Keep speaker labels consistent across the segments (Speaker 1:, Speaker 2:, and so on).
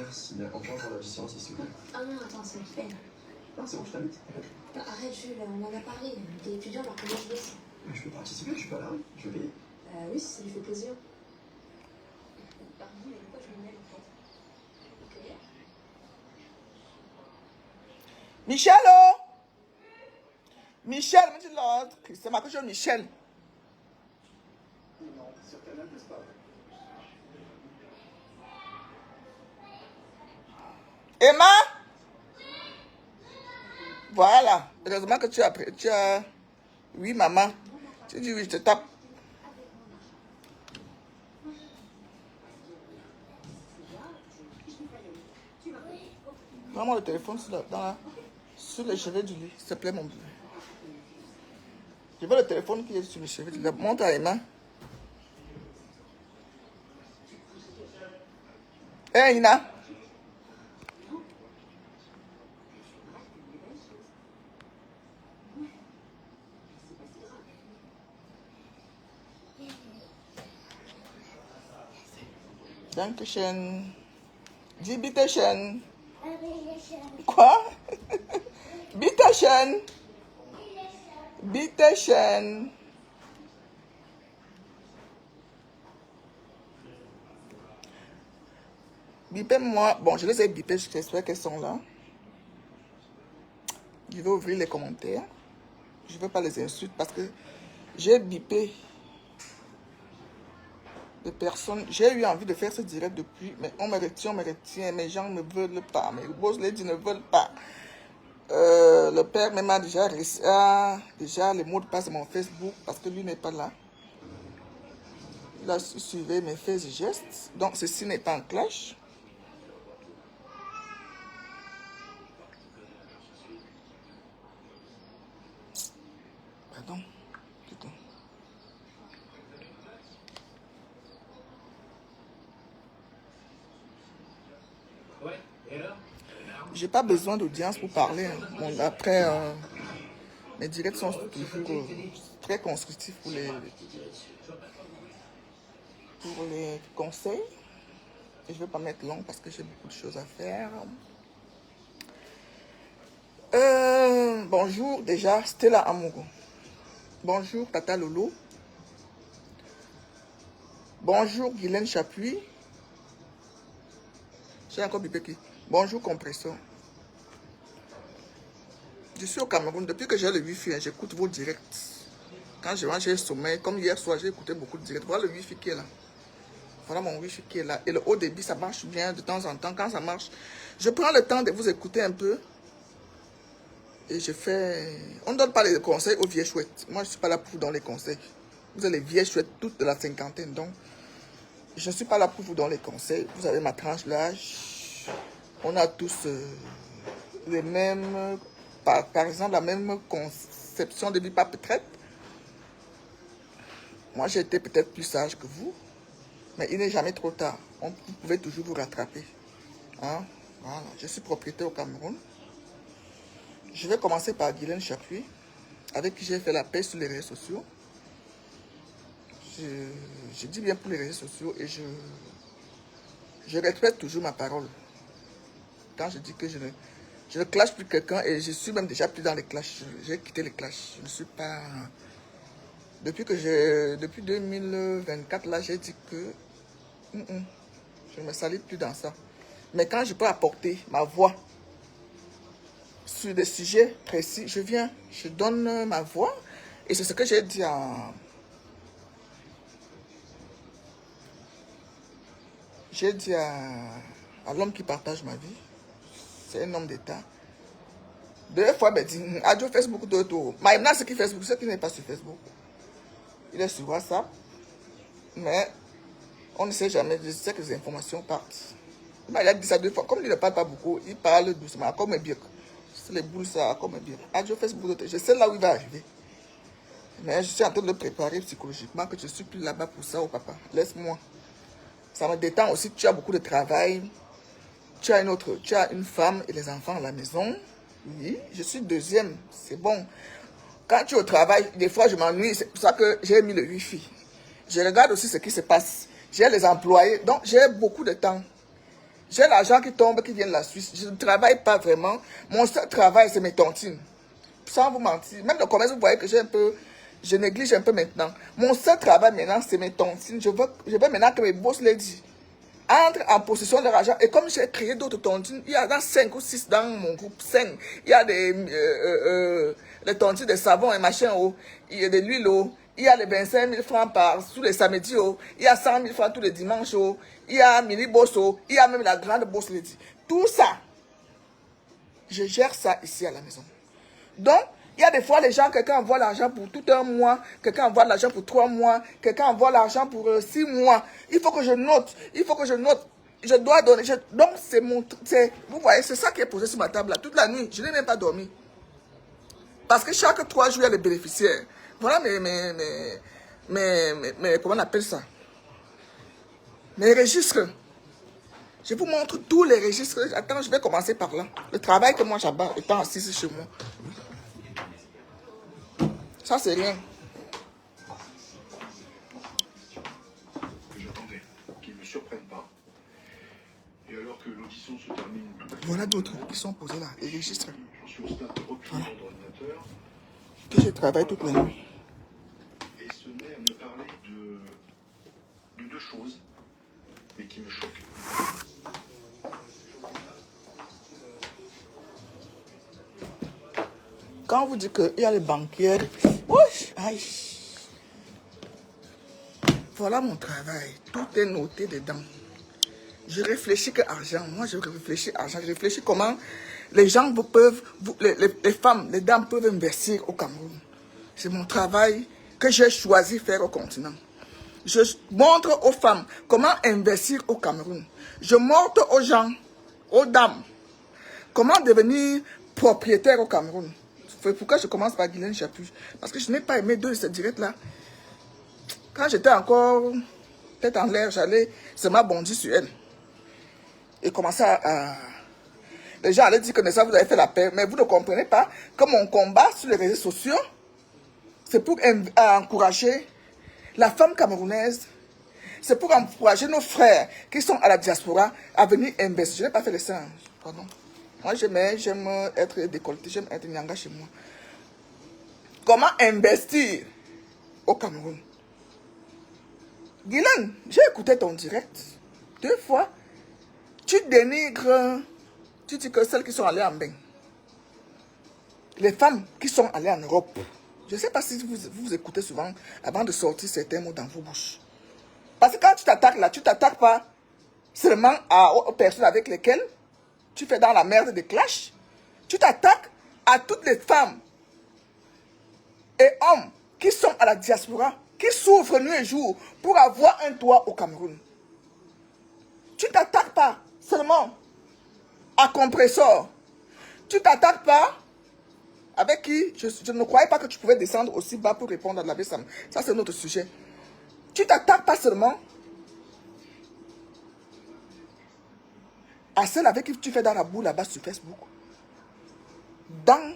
Speaker 1: Merci, mais on peut avoir la distance ici, s'il vous plaît.
Speaker 2: Ah non, attends, c'est une peine.
Speaker 1: Non, c'est bon, je t'invite.
Speaker 2: Arrête, Jules, on en a parlé. T'es étudiant alors que moi je laisse.
Speaker 1: Mais je peux participer, je suis pas là, oui. Je vais payer.
Speaker 2: Oui, si ça lui fait plaisir. Pardon, mais pourquoi je me mets en fait? Ok.
Speaker 3: Michel, oh! Michel, mais tu l'autre. C'est ma cochonne Michel.
Speaker 1: Non, sur Canal, n'est-ce pas?
Speaker 3: Emma? Voilà. Heureusement que tu as... Oui, maman. Tu dis oui, je te tape. Prends-moi le téléphone sur les cheveux du lit, s'il te plaît, mon bébé. Je veux le téléphone qui est sur les cheveux du lit. Montre à Emma. Hé, Ina. Dankeschön. Dis bitteschön. Quoi? Bitteschön. Bitteschön. Bipez-moi. Bon, je les ai bipées, j'espère qu'elles sont là. Je vais ouvrir les commentaires. Je ne veux pas les insulter parce que j'ai bipé de personnes. J'ai eu envie de faire ce direct depuis, mais on me retient, mes gens ne veulent pas, mes boss ladies ne veulent pas. Le père même a déjà les mots de passe de mon Facebook parce que lui n'est pas là. Il a suivi mes faits et gestes. Donc ceci n'est pas un clash. Pardon. Putain. J'ai pas besoin d'audience pour parler. Hein. Bon, après, mes directs sont toujours très constructifs pour les conseils. Et je ne vais pas mettre long parce que j'ai beaucoup de choses à faire. Bonjour déjà, Stella Amogo. Bonjour Tata Lolo. Bonjour Guylaine Chapuis. J'ai encore bipé qui? Bonjour Compresso. Je suis au Cameroun. Depuis que j'ai le wifi, hein, j'écoute vos directs. Quand je mange, j'ai le sommeil. Comme hier soir, j'ai écouté beaucoup de directs. Voilà le wifi qui est là. Voilà mon wifi qui est là. Et le haut débit, ça marche bien de temps en temps. Quand ça marche, je prends le temps de vous écouter un peu. Et je fais... On ne donne pas les conseils aux vieilles chouettes. Moi, je ne suis pas là pour vous donner les conseils. Vous êtes les vieilles chouettes, toutes de la cinquantaine. Donc, je ne suis pas là pour vous donner les conseils. Vous avez ma tranche d'âge. On a tous les mêmes... Par exemple, la même conception de vie, pas peut-être. Moi, j'ai été peut-être plus sage que vous. Mais il n'est jamais trop tard. Vous pouvez toujours vous rattraper. Hein? Voilà. Je suis propriétaire au Cameroun. Je vais commencer par Guylaine Chapuis, avec qui j'ai fait la paix sur les réseaux sociaux. Je dis bien pour les réseaux sociaux et je respecte toujours ma parole. Quand je dis que je ne clash plus quelqu'un et je suis même déjà plus dans les clashs. J'ai quitté les clashs. Je ne suis pas... Depuis 2024, là, j'ai dit que je ne me salis plus dans ça. Mais quand je peux apporter ma voix sur des sujets précis, je viens, je donne ma voix. Et c'est ce que j'ai dit à l'homme qui partage ma vie. C'est un homme d'État. Deux fois, il dit, adieu Facebook, deux tours. Mais maintenant, ce qui Facebook, ce qui n'est pas sur Facebook. Il est sur WhatsApp. Mais on ne sait jamais, je sais que les informations partent. Il a dit ça deux fois. Comme il ne parle pas beaucoup, il parle doucement, comme un bien. C'est les boules, ça, comme un bien. Adieu Facebook, je sais là où il va arriver. Mais je suis en train de le préparer psychologiquement, que je ne suis plus là-bas pour ça, oh papa. Laisse-moi. Ça me détend aussi, tu as beaucoup de travail. Tu as une femme et les enfants à la maison. Oui, je suis deuxième, c'est bon. Quand tu es au travail, des fois je m'ennuie, c'est pour ça que j'ai mis le wifi. Je regarde aussi ce qui se passe. J'ai les employés, donc j'ai beaucoup de temps. J'ai l'argent qui tombe, qui vient de la Suisse. Je ne travaille pas vraiment. Mon seul travail, c'est mes tontines. Sans vous mentir. Même le commerce, vous voyez que je néglige un peu maintenant. Mon seul travail maintenant, c'est mes tontines. Je veux maintenant que mes boss ladies entrent en possession de leur argent. Et comme j'ai créé d'autres tontines, il y en a 5 ou 6 dans mon groupe. 5. Il y a des tontines de savon et machin. Oh. Il y a de l'huile. Oh. Il y a les 25 000 francs tous les samedis. Oh. Il y a 100 000 francs tous les dimanches. Oh. Il y a mini boss. Oh. Il y a même la grande boss lady. Tout ça, je gère ça ici à la maison. Donc, il y a des fois, les gens, quelqu'un envoie l'argent pour tout un mois, quelqu'un envoie l'argent pour 3 mois, quelqu'un envoie l'argent pour 6 mois. Il faut que je note, je dois donner. Donc, vous voyez, c'est ça qui est posé sur ma table là. Toute la nuit, je n'ai même pas dormi. Parce que chaque 3 jours, il y a les bénéficiaires. Voilà comment on appelle ça? Mes registres. Je vous montre tous les registres. Attends, je vais commencer par là. Le travail que moi j'abats étant assise chez moi. Ça, c'est rien.
Speaker 4: Que j'attendais, qu'ils ne me surprennent pas. Et alors que l'audition se termine tout à fait.
Speaker 3: Voilà d'autres qui sont posés là, les registres.
Speaker 4: J'en suis au stade de repli de l'ordinateur.
Speaker 3: Que je travaille toute la nuit.
Speaker 4: Et se met à me parler de deux choses, mais qui me choquent.
Speaker 3: Quand vous dites qu'il y a les banquières, ouch, aïe. Voilà mon travail. Tout est noté dedans. Je réfléchis que argent. Moi, je réfléchis argent. Je réfléchis comment les gens peuvent, les femmes, les dames peuvent investir au Cameroun. C'est mon travail que j'ai choisi faire au continent. Je montre aux femmes comment investir au Cameroun. Je montre aux gens, aux dames, comment devenir propriétaire au Cameroun. C'est pourquoi je commence par Guylaine Chapuis. Parce que je n'ai pas aimé deux de ces directs-là. Quand j'étais encore tête en l'air, j'allais seulement bondir sur elle. Et commencer à... Les gens allaient dire que ça, vous avez fait la paix. Mais vous ne comprenez pas que mon combat sur les réseaux sociaux, c'est pour encourager la femme camerounaise. C'est pour encourager nos frères qui sont à la diaspora à venir investir. Je n'ai pas fait les singes, pardon. Moi, j'aime être décolleté, j'aime être nyanga chez moi. Comment investir au Cameroun? Guylaine, j'ai écouté ton direct 2 fois. Tu dénigres, tu dis que celles qui sont allées en bain, les femmes qui sont allées en Europe, je ne sais pas si vous écoutez souvent avant de sortir certains mots dans vos bouches. Parce que quand tu t'attaques là, tu ne t'attaques pas seulement aux personnes avec lesquelles tu fais dans la merde des clashs. Tu t'attaques à toutes les femmes et hommes qui sont à la diaspora, qui souffrent nuit et jour pour avoir un toit au Cameroun. Tu ne t'attaques pas seulement à Compressor. Tu ne t'attaques pas avec qui je ne croyais pas que tu pouvais descendre aussi bas pour répondre à la BSAM. Ça, c'est notre sujet. Tu ne t'attaques pas seulement à celle avec qui tu fais dans la boue là-bas sur Facebook. Dans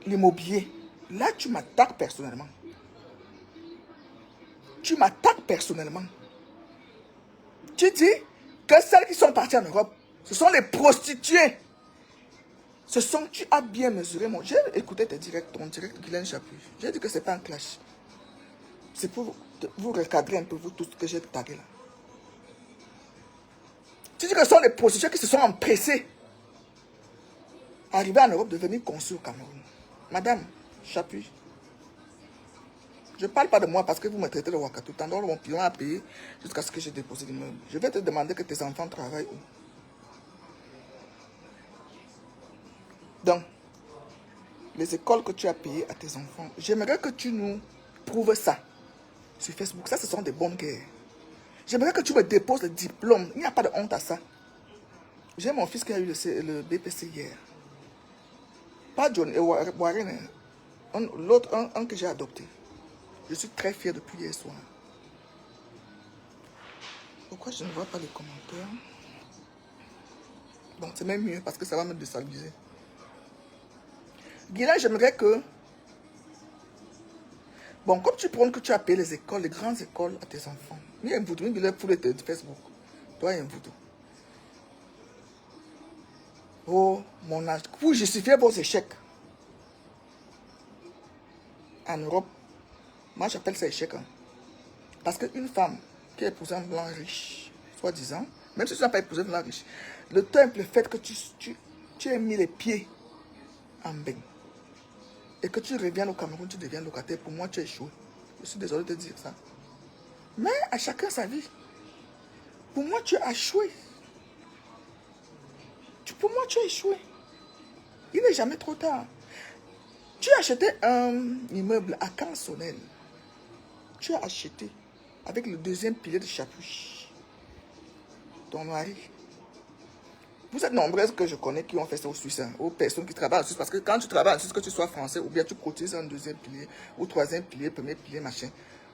Speaker 3: l'immobilier, là, tu m'attaques personnellement. Tu m'attaques personnellement. Tu dis que celles qui sont parties en Europe, ce sont les prostituées. Tu as bien mesuré mon... J'ai écouté ton direct Guylaine Chapuis. J'ai dit que ce n'est pas un clash. C'est pour vous recadrer un peu, vous tous que j'ai tagué là. Tu dis que ce sont les prostituées qui se sont empressées à arriver en Europe de venir construire au Cameroun. Madame Chapuis, je ne parle pas de moi parce que vous me traitez de waka tout le temps. Donc mon pion a payé jusqu'à ce que j'ai déposé l'immeuble. Je vais te demander que tes enfants travaillent où? Donc, les écoles que tu as payées à tes enfants, j'aimerais que tu nous prouves ça sur Facebook. Ça, ce sont des bonnes guerres. J'aimerais que tu me déposes le diplôme. Il n'y a pas de honte à ça. J'ai mon fils qui a eu le BPC hier. Pas John et Warren. L'autre, un que j'ai adopté. Je suis très fier depuis hier soir. Pourquoi je ne vois pas les commentaires? Bon, c'est même mieux parce que ça va me déstabiliser. Guylaine, j'aimerais que... Bon, comme tu prônes que tu as payé les écoles, les grandes écoles à tes enfants, il y a un bouton de Facebook. Toi et un voodoo. Oh, mon âge. Pour justifier vos échecs. En Europe, moi j'appelle ça échec. Hein. Parce qu'une femme qui a épousé un blanc riche, soi-disant, même si tu n'as pas épousé un blanc riche, le simple fait que tu aies mis les pieds en bain et que tu reviennes au Cameroun, tu deviens locataire, pour moi tu as échoué. Je suis désolé de te dire ça. Mais à chacun sa vie. Pour moi tu as échoué. Pour moi tu as échoué. Il n'est jamais trop tard. Tu as acheté un immeuble à Cansonel. Tu as acheté avec le deuxième pilier de Chapouche. Ton mari. Vous êtes nombreuses que je connais qui ont fait ça au Suisse, hein, aux personnes qui travaillent en Suisse. Parce que quand tu travailles en Suisse, que tu sois français ou bien tu cotises un deuxième pilier ou troisième pilier, premier pilier, machin.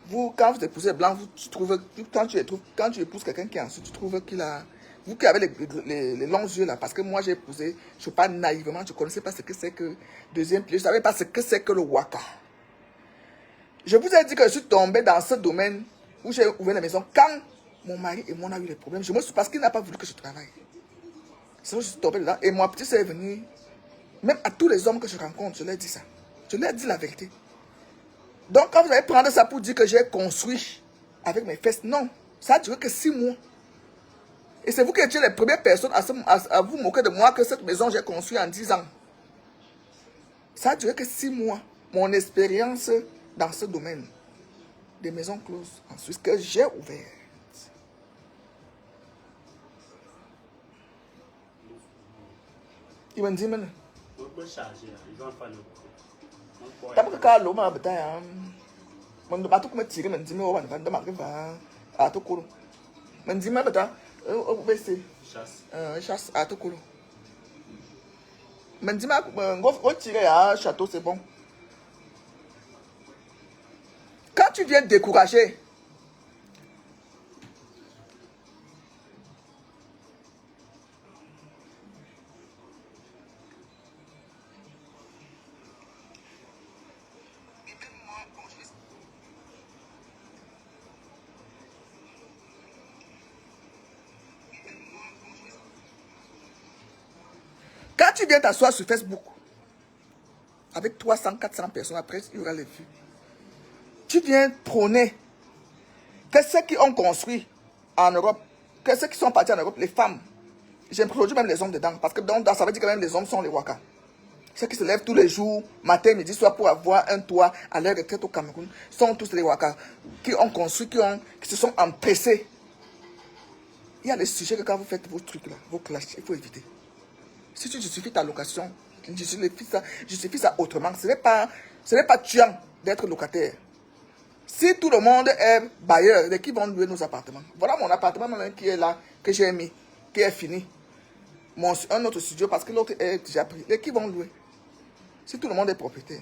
Speaker 3: Vous, quand vous épousez blanc, tu trouves, quand tu épouses quelqu'un qui est en Suisse, tu trouves qu'il a... Vous qui avez les longs yeux là, parce que moi j'ai épousé, je ne suis pas naïvement, je ne connaissais pas ce que c'est que deuxième pilier, je ne savais pas ce que c'est que le waka. Je vous ai dit que je suis tombé dans ce domaine où j'ai ouvert la maison quand mon mari et moi on a eu les problèmes. Je me suis parce qu'il n'a pas voulu que je travaille. C'est où je suis tombé dedans. Et mon petit c'est venu, même à tous les hommes que je rencontre, je leur ai dit ça. Je leur ai dit la vérité. Donc quand vous allez prendre ça pour dire que j'ai construit avec mes fesses, non, ça a duré que 6 mois. Et c'est vous qui étiez les premières personnes à vous moquer de moi que cette maison j'ai construite en 10 ans. Ça a duré que 6 mois. Mon expérience dans ce domaine des maisons closes en Suisse que j'ai ouvert. Il m'a dit, mais d'abord que quand l'homme a bataille, on ne va pas tout me tirer, mais dit, mais on va pas demander à tout court. Mais dit, mais bataille, on va essayer. Chasse à tout court. Mais dit, mais on va tirer à château, c'est bon. Quand tu viens décourager, quand tu viens t'asseoir sur Facebook avec 300, 400 personnes, après il y aura les vues. Tu viens prôner que ceux qui ont construit en Europe, que ceux qui sont partis en Europe, les femmes, j'introduis même les hommes dedans, parce que donc, ça veut dire que même les hommes sont les wakas. Ceux qui se lèvent tous les jours, matin, midi, soir, pour avoir un toit à leur retraite au Cameroun, sont tous les wakas qui ont construit, qui se sont empressés. Il y a des sujets que quand vous faites vos trucs là, vos clashs, il faut éviter. Si tu justifies ta location, justifie ça autrement. Ce n'est pas tuant d'être locataire. Si tout le monde est bailleur, qui vont louer nos appartements? Voilà mon appartement qui est là, que j'ai mis, qui est fini. Un autre studio parce que l'autre est déjà pris. Qui vont louer? Si tout le monde est propriétaire.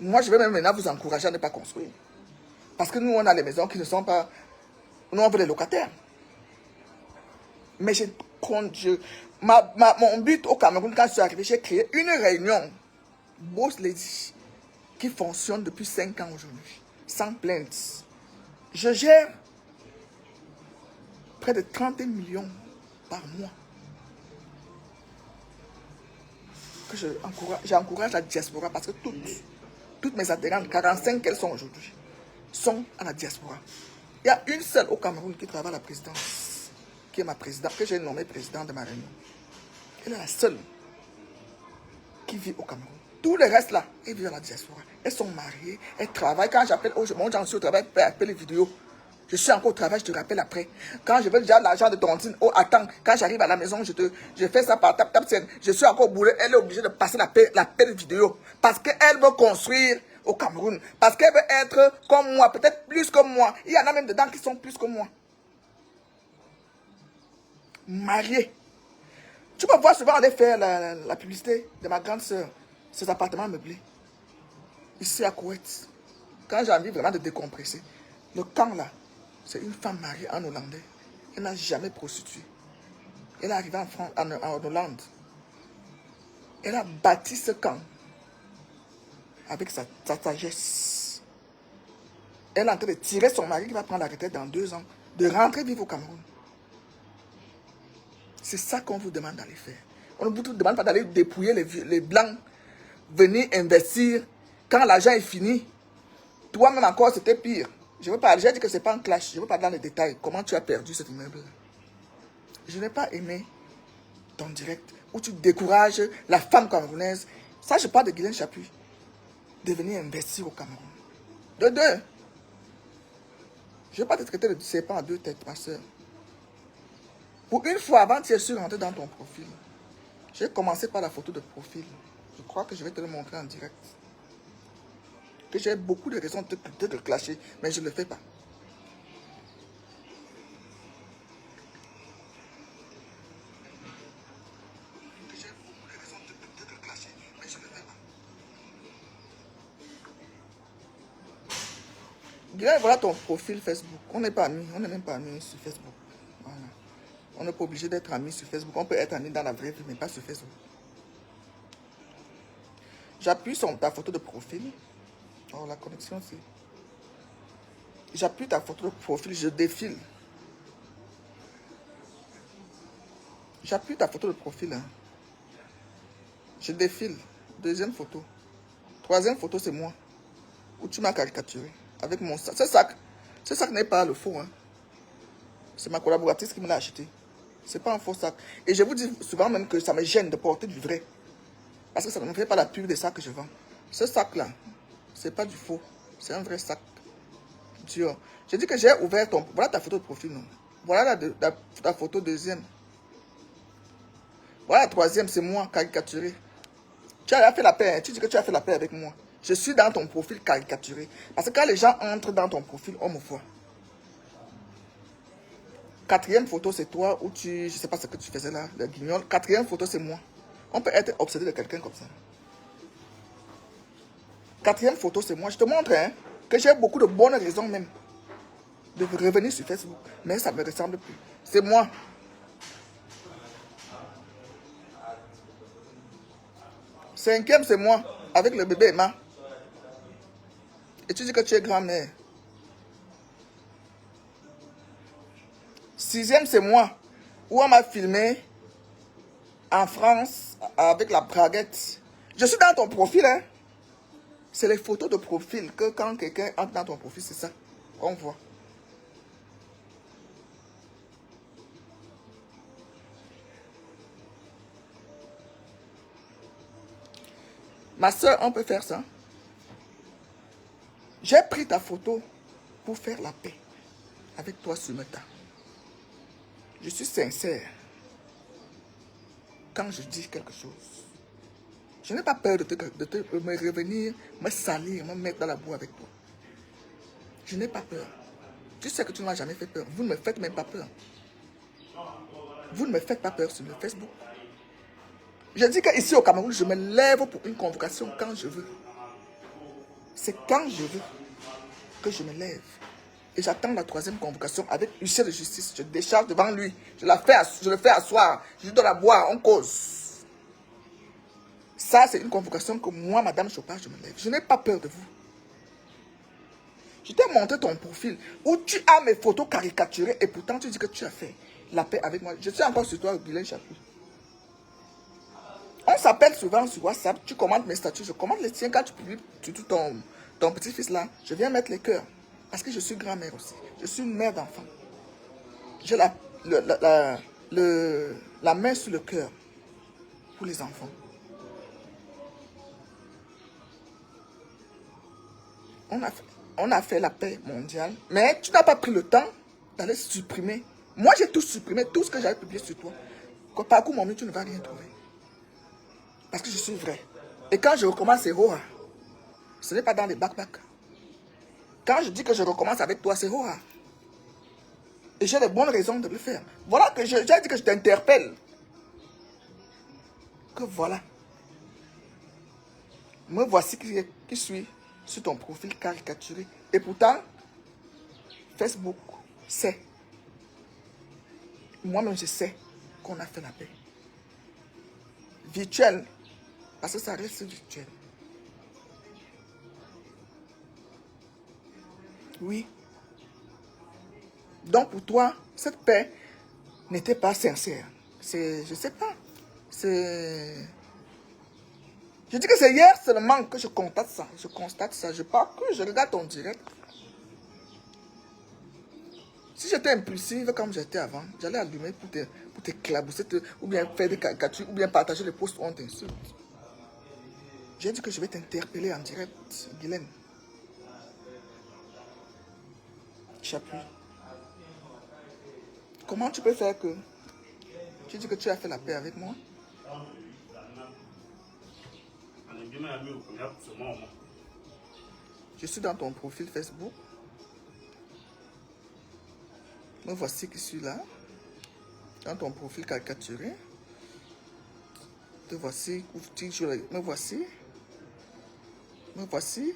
Speaker 3: Moi, je vais même maintenant vous encourager à ne pas construire. Parce que nous, on a les maisons qui ne sont pas... Nous, on veut les locataires. Mais mon but au Cameroun, quand je suis arrivé, j'ai créé une réunion Boss Lady qui fonctionne depuis 5 ans aujourd'hui. Sans plainte. Je gère près de 30 millions par mois. Que j'encourage la diaspora parce que toutes mes adhérentes, 45 qu'elles sont aujourd'hui, sont à la diaspora. Il y a une seule au Cameroun qui travaille à la présidence, qui est ma présidente, que j'ai nommée présidente de ma réunion. Elle est la seule qui vit au Cameroun. Tous les restes là, elles vivent à la diaspora. Elles sont mariées, elles travaillent. Quand j'appelle, mon j'en suis au travail, je peux appeler les vidéos. Je suis encore au travail, je te rappelle après. Quand je veux déjà l'argent de tontine, oh attends, quand j'arrive à la maison, je fais ça par tap. Je suis encore au boulot, elle est obligée de passer la paix vidéo. Parce qu'elle veut construire au Cameroun. Parce qu'elle veut être comme moi, peut-être plus comme moi. Il y en a même dedans qui sont plus que moi. Mariée. Tu peux voir souvent aller faire la publicité de ma grande soeur, ses appartements meublés. Ici à Koweït. Quand j'ai envie vraiment de décompresser, le camp là, c'est une femme mariée en Hollandais. Elle n'a jamais prostitué. Elle est arrivée en France, en Hollande. Elle a bâti ce camp avec sa sagesse. Elle est en train de tirer son mari qui va prendre la retraite dans 2 ans, de rentrer vivre au Cameroun. C'est ça qu'on vous demande d'aller faire. On ne vous demande pas d'aller dépouiller les blancs, venir investir. Quand l'argent est fini, toi-même encore, c'était pire. Je veux pas, j'ai dit que ce n'est pas un clash. Je ne veux pas dans les détails. Comment tu as perdu cet immeuble? Je n'ai pas aimé ton direct où tu décourages la femme camerounaise. Ça, je parle de Guylaine Chapuis. De venir investir au Cameroun. De deux. Je ne vais pas te traiter de serpent à deux têtes, ma soeur. Pour une fois, avant que tu sois rentré dans ton profil, j'ai commencé par la photo de profil. Je crois que je vais te le montrer en direct. Que j'ai beaucoup de raisons de te clasher, mais je ne le fais pas. Guylaine, voilà ton profil Facebook. On n'est pas amis, on n'est même pas amis sur Facebook. Voilà. On n'est pas obligé d'être amis sur Facebook. On peut être amis dans la vraie vie, mais pas sur Facebook. J'appuie sur ta photo de profil. Oh, la connexion, c'est... J'appuie ta photo de profil, je défile. J'appuie ta photo de profil. Hein. Je défile. Deuxième photo. Troisième photo, c'est moi. Où tu m'as caricaturé. Avec mon sac. Ce sac n'est pas le faux. Hein. C'est ma collaboratrice qui me l'a acheté. C'est pas un faux sac. Et je vous dis souvent même que ça me gêne de porter du vrai. Parce que ça ne me fait pas la pub des sacs que je vends. Ce sac-là, c'est pas du faux. C'est un vrai sac. Dieu. J'ai dit que j'ai ouvert ton... Voilà ta photo de profil. Non? Voilà la photo deuxième. Voilà la troisième, c'est moi, caricaturé. Tu as fait la paix. Hein? Tu dis que tu as fait la paix avec moi. Je suis dans ton profil caricaturé. Parce que quand les gens entrent dans ton profil, on me voit. Quatrième photo, c'est toi où tu... Je ne sais pas ce que tu faisais là, le guignol. Quatrième photo, c'est moi. On peut être obsédé de quelqu'un comme ça. Quatrième photo, c'est moi. Je te montre hein, que j'ai beaucoup de bonnes raisons même de revenir sur Facebook. Mais ça ne me ressemble plus. C'est moi. Cinquième, c'est moi. Avec le bébé Emma. Et tu dis que tu es grand-mère. Sixième, c'est moi. Où on m'a filmé en France avec la braguette. Je suis dans ton profil. Hein. C'est les photos de profil que quand quelqu'un entre dans ton profil, c'est ça qu'on voit. Ma soeur, on peut faire ça. J'ai pris ta photo pour faire la paix avec toi sur Meta. Je suis sincère quand je dis quelque chose. Je n'ai pas peur de me revenir, me salir, me mettre dans la boue avec toi. Je n'ai pas peur. Tu sais que tu ne m'as jamais fait peur. Vous ne me faites même pas peur. Vous ne me faites pas peur sur le Facebook. Je dis qu'ici au Cameroun, je me lève pour une convocation quand je veux. C'est quand je veux que je me lève. Et j'attends la troisième convocation avec huissier de justice. Je décharge devant lui. Je le fais asseoir. Je lui donne à boire. On cause. Ça, c'est une convocation que moi, Madame Chopard, je me lève. Je n'ai pas peur de vous. Je t'ai montré ton profil où tu as mes photos caricaturées et pourtant tu dis que tu as fait la paix avec moi. Je suis encore sur toi, Guylaine Chapuis. On s'appelle souvent sur WhatsApp. Tu commandes mes statuts. Je commande les tiens quand tu publies surtout ton petit-fils là. Je viens mettre les cœurs. Parce que je suis grand-mère aussi. Je suis une mère d'enfant. J'ai la main sur le cœur pour les enfants. On a fait la paix mondiale. Mais tu n'as pas pris le temps d'aller supprimer. Moi, j'ai tout supprimé. Tout ce que j'avais publié sur toi. Parcours mon mieux, tu ne vas rien trouver. Parce que je suis vrai. Et quand je recommence, c'est Roha. Ce n'est pas dans les backpacks. Quand je dis que je recommence avec toi, c'est Roha. Et j'ai de bonnes raisons de le faire. Voilà que j'ai dit que je t'interpelle. Que voilà. Me voici qui suis sur ton profil caricaturé. Et pourtant, Facebook sait. Moi-même, je sais qu'on a fait la paix. Virtuel. Parce que ça reste virtuel. Oui. Donc pour toi, cette paix n'était pas sincère. je sais pas. C'est... Je dis que c'est hier seulement que je constate ça. Je constate ça. Je parcours, je regarde ton direct. Si j'étais impulsive comme j'étais avant, j'allais allumer pour t'éclabousser, ou bien faire des caricatures, ou bien partager les posts où on t'insulte. J'ai dit que je vais t'interpeller en direct, Guylaine. J'appuie. Comment tu peux faire que... Tu dis que tu as fait la paix avec moi? Je suis dans ton profil Facebook. Me voici qui suis là. Dans ton profil caricaturé. Te voici. Me voici. Me voici.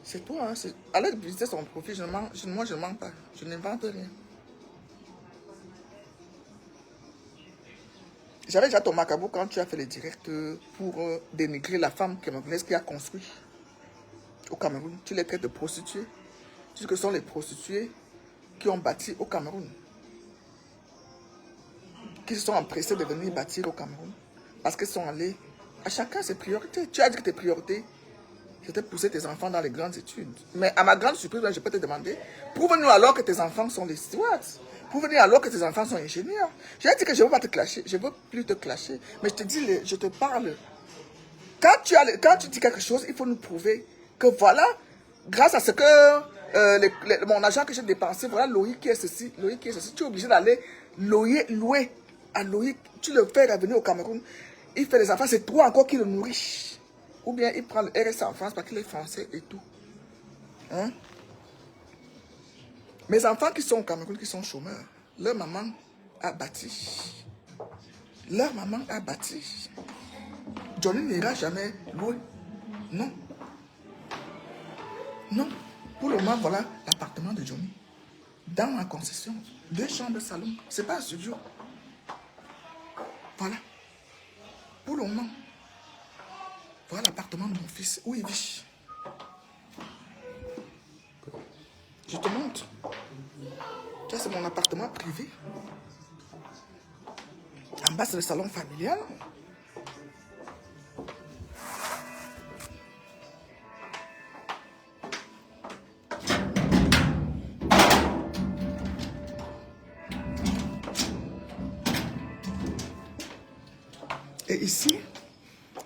Speaker 3: C'est toi. Hein? Allez visiter son profil. Moi, je ne mens pas. Je n'invente rien. J'avais déjà ton macabou quand tu as fait les directs pour dénigrer la femme camerounaise qui a construit au Cameroun. Tu les traites de prostituées. Tu dis que ce sont les prostituées qui ont bâti au Cameroun. Qui se sont empressés de venir bâtir au Cameroun. Parce qu'ils sont allés... À chacun ses priorités. Tu as dit que tes priorités, c'était pousser tes enfants dans les grandes études. Mais à ma grande surprise, je peux te demander, prouve-nous alors que tes enfants sont des stewards. Prouve-nous alors que tes enfants sont ingénieurs. J'ai dit que je ne veux pas te clasher. Je ne veux plus te clasher. Mais je te dis, je te parle. Quand tu dis quelque chose, il faut nous prouver que voilà, grâce à ce que mon argent que j'ai dépensé, voilà Loïc qui est ceci, Loïc qui est ceci. Tu es obligé d'aller louer à Loïc. Tu le fais revenir au Cameroun. Il fait les enfants, c'est toi encore qui le nourris. Ou bien il prend le RSA en France parce qu'il est français et tout. Hein? Mes enfants qui sont au Cameroun, qui sont chômeurs, leur maman a bâti. Leur maman a bâti. Johnny n'ira jamais louer. Non. Non. Pour le moment, voilà l'appartement de Johnny. Dans ma concession. 2 chambres, salon. C'est pas un studio. Voilà. Pour le moment. Voilà l'appartement de mon fils. Où il vit. Je te montre. Ça, c'est mon appartement privé. En bas, c'est le salon familial. Et ici,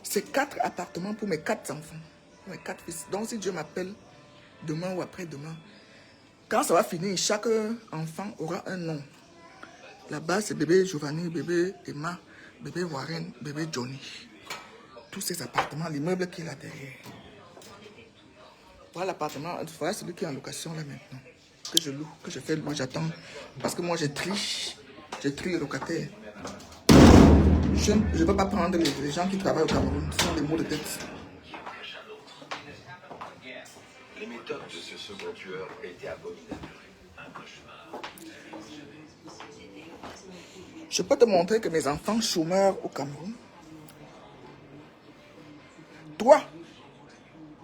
Speaker 3: c'est 4 appartements pour mes 4 enfants. Mes 4 fils. Donc, si Dieu m'appelle demain ou après-demain, quand ça va finir, chaque enfant aura un nom. Là-bas, c'est bébé Giovanni, bébé Emma, bébé Warren, bébé Johnny. Tous ces appartements, l'immeuble qui est là derrière. Voilà l'appartement, voilà celui qui est en location là maintenant. Que je loue, que je fais louer, j'attends. Parce que moi, je trie les locataires. Je ne veux pas prendre les gens qui travaillent au Cameroun. Ce sont des maux de tête.
Speaker 5: Les méthodes de ce second tueur étaient abominables.
Speaker 3: Je peux te montrer que mes enfants chômeurs au Cameroun. Toi,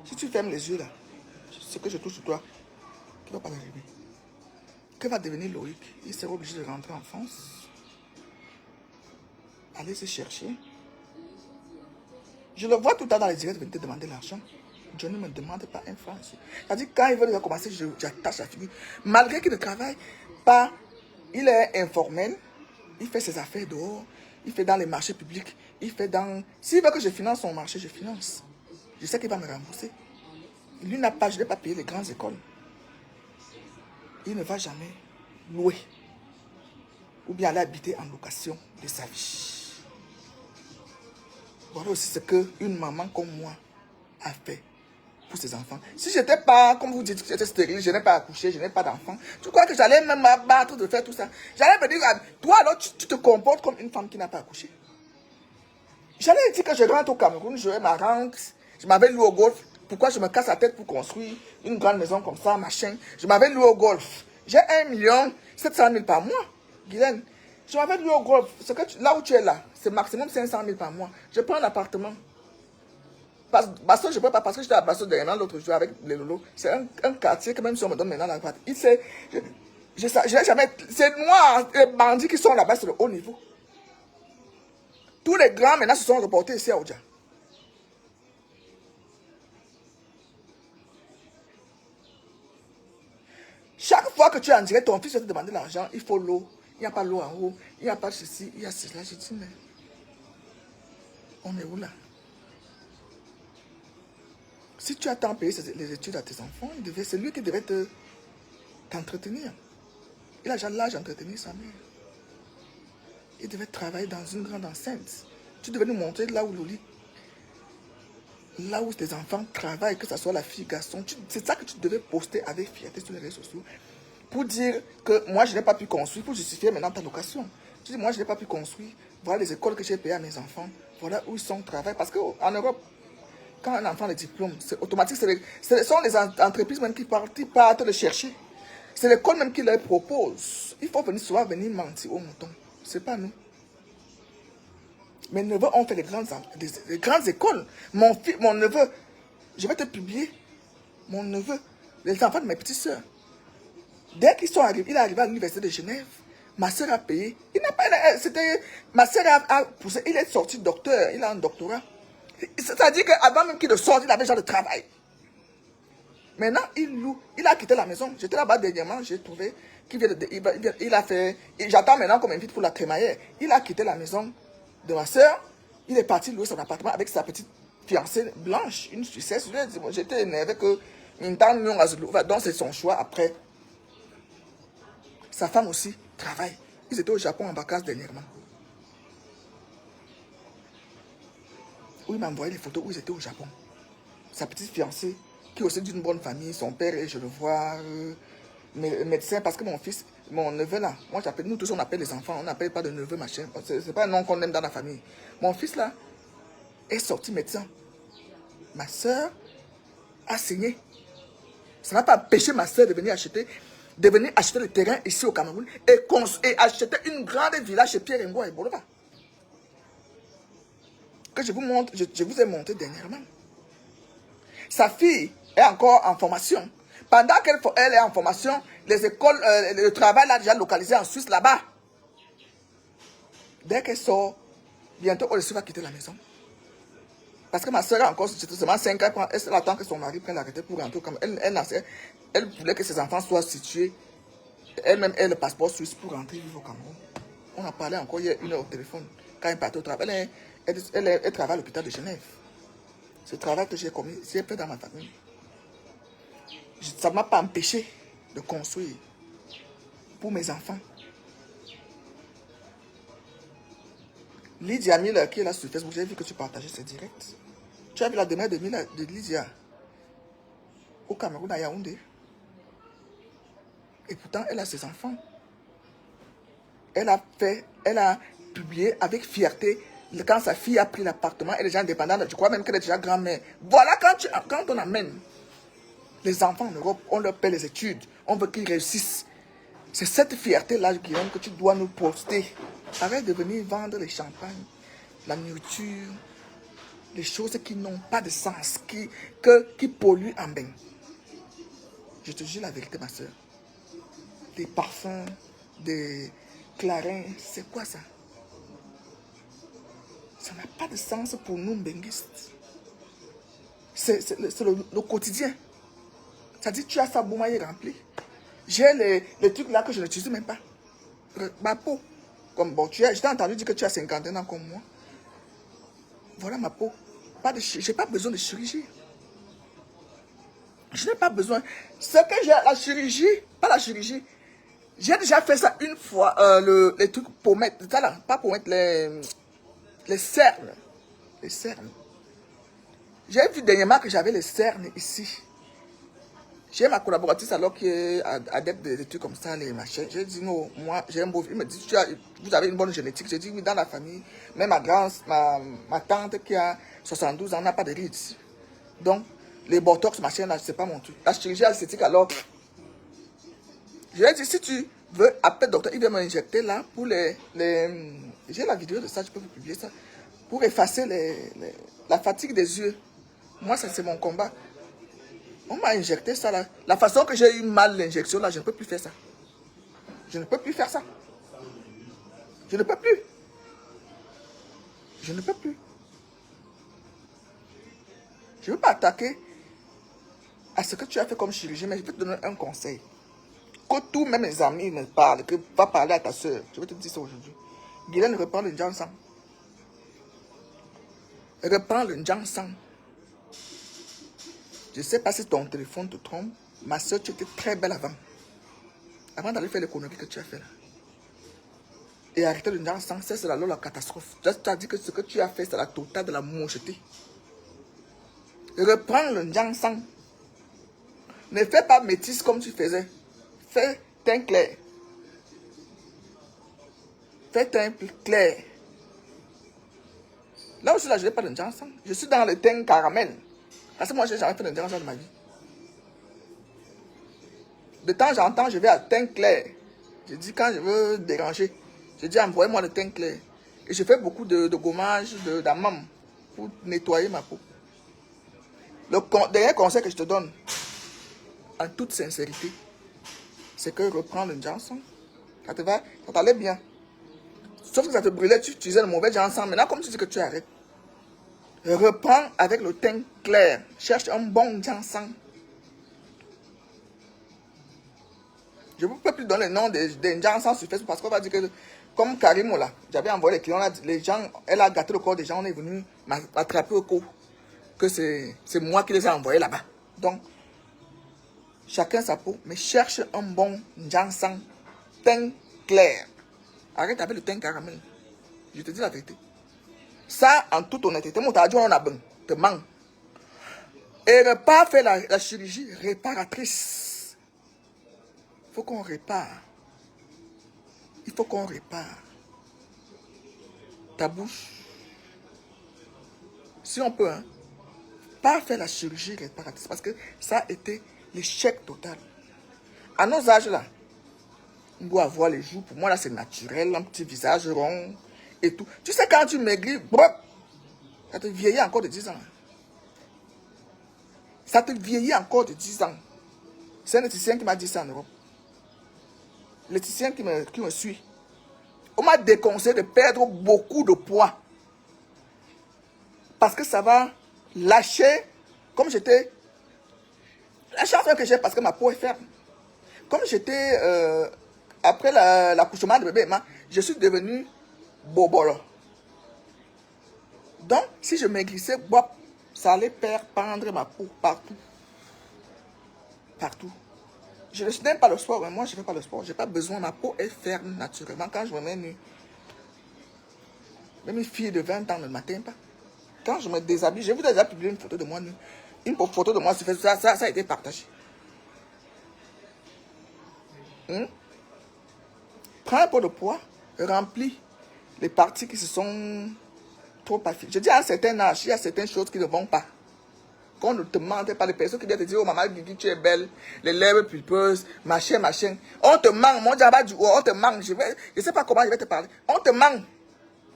Speaker 3: si tu fermes les yeux là, ce que je touche sur toi, qui ne va pas arriver. Que va devenir Loïc? Il sera obligé de rentrer en France. Aller se chercher. Je le vois tout le temps dans les directs venir te demander l'argent. Je ne me demande pas un franc. C'est-à-dire, quand il veut déjà commencer, j'attache la figure. Malgré qu'il ne travaille pas, il est informel. Il fait ses affaires dehors. Il fait dans les marchés publics. Il fait dans... S'il veut que je finance son marché, je finance. Je sais qu'il va me rembourser. Lui n'a pas, je n'ai pas payé les grandes écoles. Il ne va jamais louer. Ou bien aller habiter en location de sa vie. Voilà aussi ce qu'une maman comme moi a fait pour ses enfants. Si je n'étais pas, comme vous dites, j'étais stérile, je n'ai pas accouché, je n'ai pas d'enfant, tu crois que j'allais même m'abattre de faire tout ça? J'allais me dire, toi alors tu te comportes comme une femme qui n'a pas accouché. J'allais dire que je rentre au Cameroun, je vais ma rente, je m'avais loué au golf. Pourquoi je me casse la tête pour construire une grande maison comme ça, machin? Je m'avais loué au golf. J'ai 1 700 000 par mois, Guylaine. Je m'avais loué au golf. Là où tu es là, c'est maximum 500 000 par mois. Je prends un appartement. Basson, je ne peux pas parce que j'étais à Basson derrière l'autre jour avec les lolos. C'est un quartier que même si on me donne maintenant la part. Je n'ai jamais... C'est moi, les bandits qui sont là-bas sur le haut niveau. Tous les grands maintenant se sont reportés ici à Oudja. Chaque fois que tu es en direct, ton fils va te demander l'argent, il faut l'eau. Il n'y a pas l'eau en haut, il n'y a pas ceci, il y a cela. Je dis, mais on est où là? Si tu as tant payé les études à tes enfants, c'est lui qui devait t'entretenir. Il a déjà l'âge d'entretenir sa mère. Il devait travailler dans une grande enceinte. Tu devais nous montrer là où Loli, là où tes enfants travaillent, que ce soit la fille, garçon. C'est ça que tu devais poster avec fierté sur les réseaux sociaux. Pour dire que moi, je n'ai pas pu construire, pour justifier maintenant ta location. Tu dis, moi, je n'ai pas pu construire. Voilà les écoles que j'ai payées à mes enfants. Voilà où ils sont travaillent. Parce qu'en Europe, quand un enfant a le diplôme, c'est automatique. Ce sont les entreprises même qui partent le chercher. C'est l'école même qui leur propose. Il faut souvent venir mentir aux moutons. Ce n'est pas nous. Mes neveux ont fait les grandes écoles. Mon neveu, je vais te publier. Mon neveu, les enfants de mes petites soeurs. Dès qu'ils sont arrivés, il est arrivé à l'université de Genève. Ma soeur a payé. Il n'a pas. Ma soeur a poussé. Il est sorti docteur. Il a un doctorat. C'est-à-dire qu'avant même qu'il ne sorte, il avait déjà le travail. Maintenant, il loue. Il a quitté la maison. J'étais là-bas dernièrement. J'ai trouvé qu'il vient de. Il a fait. J'attends maintenant qu'on m'invite pour la crémaillère. Il a quitté la maison de ma soeur. Il est parti louer son appartement avec sa petite fiancée blanche, une Suissesse. J'étais énervé que. Donc, c'est son choix après. Sa femme aussi travaille. Ils étaient au Japon en vacances dernièrement. Où il m'a envoyé les photos où ils étaient au Japon. Sa petite fiancée, qui est aussi d'une bonne famille, son père, et je le vois, médecin, parce que mon fils, mon neveu là, moi j'appelle, nous tous on appelle les enfants, on n'appelle pas de neveu machin. C'est pas un nom qu'on aime dans la famille. Mon fils là est sorti médecin. Ma soeur a saigné. Ça n'a pas empêché ma soeur de venir acheter le terrain ici au Cameroun et acheter une grande villa chez Pierre Ngo et Bolova. Que je vous montre, je vous ai montré dernièrement. Sa fille est encore en formation. Pendant qu'elle est en formation, les écoles, le travail l'a déjà localisé en Suisse là-bas. Dès qu'elle sort, bientôt Olesu va quitter la maison. Parce que ma soeur a encore seulement 5 ans, elle attend que son mari prenne l'arrêté pour rentrer. Elle voulait que ses enfants soient situés. Elle-même, elle a le passeport suisse pour rentrer vivre au Cameroun. On a parlé encore hier 1 heure au téléphone. Quand elle partait au travail, elle travaille à l'hôpital de Genève. Ce travail que j'ai fait dans ma famille. Ça ne m'a pas empêché de construire pour mes enfants. Lydia Miller, qui est là sur Facebook, j'ai vu que tu partageais ses directs. Tu as vu la demeure de Lydia au Cameroun, à Yaoundé. Et pourtant, elle a ses enfants. Elle a publié avec fierté quand sa fille a pris l'appartement, elle est déjà indépendante. Je crois même qu'elle est déjà grand-mère. Voilà, quand on amène les enfants en Europe, on leur paie les études, on veut qu'ils réussissent. C'est cette fierté-là, Guillaume, que tu dois nous poster. Arrête de venir vendre les champagnes, la nourriture, les choses qui n'ont pas de sens, qui polluent en bain. Je te jure la vérité, ma soeur. Des parfums, des clarins, c'est quoi ça? Ça n'a pas de sens pour nous, benguistes. C'est le quotidien. Ça dit, tu as sa boumaille remplie. J'ai les trucs là que je n'utilise même pas. Ma peau. Comme bon, je t'ai entendu dire que tu as 51 ans comme moi. Voilà ma peau. Je n'ai pas besoin de chirurgie. Je n'ai pas besoin. Ce que j'ai, la chirurgie, pas la chirurgie. J'ai déjà fait ça une fois, les trucs pour mettre, ça là, pas pour mettre les cernes. Les cernes. J'ai vu dernièrement que j'avais les cernes ici. J'ai ma collaboratrice alors qui est adepte des trucs comme ça, les machins. J'ai dit non, moi j'ai un beau. Il me dit, vous avez une bonne génétique. J'ai dit oui, dans la famille, même ma tante qui a 72 ans n'a pas de rides ici. Donc, les botox, machin là, c'est pas mon truc. La chirurgie esthétique alors. J'ai dit si tu veux, appelle le docteur, il va m'injecter là pour les j'ai la vidéo de ça, je peux vous publier ça. Pour effacer la fatigue des yeux. Moi, ça c'est mon combat. On m'a injecté ça là. La façon que j'ai eu mal l'injection là, je ne peux plus faire ça. Je ne peux plus faire ça. Je ne peux plus. Je ne peux plus. Je ne veux pas attaquer à ce que tu as fait comme chirurgien, mais je vais te donner un conseil. Que tous même mes amis me parlent, que va parler à ta soeur. Je vais te dire ça aujourd'hui. Guylaine, reprends le Njansang. Reprends le Njansang. Je ne sais pas si ton téléphone te trompe. Ma soeur, tu étais très belle avant. Avant d'aller faire l'économie que tu as fait là. Et arrêter le Njansang, c'est la catastrophe. Tu as dit que ce que tu as fait, c'est la totale de la mocheté. Reprends le Njansang. Ne fais pas métisse comme tu faisais. Fais teint clair. Fais teint clair. Là aussi, là, je n'ai pas de Njansang. Je suis dans le teint caramel. Parce que moi, je n'ai jamais fait de Njansang de ma vie. De temps en temps, je vais à teint clair. Je dis quand je veux déranger, je dis envoyez-moi le teint clair. Et je fais beaucoup de gommage, d'amam pour nettoyer ma peau. Le dernier conseil que je te donne, en toute sincérité, c'est que reprends le Njansang. Ça te va, ça t'allait bien. Sauf que ça te brûlait, tu utilisais le mauvais Njansang. Maintenant, comme tu dis que tu arrêtes, reprends avec le teint clair. Cherche un bon Njansang. Je ne peux plus donner le nom des Njansang sur Facebook parce qu'on va dire que, comme Karim, là, j'avais envoyé les clients là, les gens, elle a gâté le corps des gens, on est venu m'attraper au cou. Que c'est moi qui les ai envoyés là-bas. Donc, chacun sa peau, mais cherche un bon Njansang, teint clair. Arrête avec le teint caramel. Je te dis la vérité. Ça, en toute honnêteté, mon tadio, on a bon, te manque. Et ne pas faire la chirurgie réparatrice. Il faut qu'on répare. Il faut qu'on répare. Ta bouche. Si on peut, hein. Pas faire la chirurgie réparatrice parce que ça a été l'échec total. À nos âges là, on doit avoir les joues. Pour moi là, c'est naturel, un petit visage rond et tout. Tu sais, quand tu maigris, ça te vieillit encore de 10 ans. Ça te vieillit encore de 10 ans. C'est un éthicien qui m'a dit ça en Europe. L'éthicien qui me suit. On m'a déconseillé de perdre beaucoup de poids. Parce que ça va lâcher, comme j'étais, la chance que j'ai parce que ma peau est ferme. Comme j'étais, après l'accouchement de bébé, je suis devenu bobolo. Donc, si je maigrissais, ça allait pendre ma peau partout. Partout. Je n'aime pas le sport, mais moi je ne fais pas le sport. Je n'ai pas besoin, ma peau est ferme naturellement. Quand je me mets nue, même une fille de 20 ans ne m'atteint pas. Quand je me déshabille, je vous ai déjà publié une photo de moi nue. Une photo de moi sur Facebook, ça a été partagé. Prends un peu de poids, remplis les parties qui se sont trop affichées. Je dis à un certain âge, il y a certaines choses qui ne vont pas. Qu'on ne te mente pas, les personnes qui viennent te dire, oh maman Guigui, tu es belle, les lèvres pulpeuses, machin. On te manque, mon diable du haut, on te manque. Je ne sais pas comment je vais te parler. On te manque.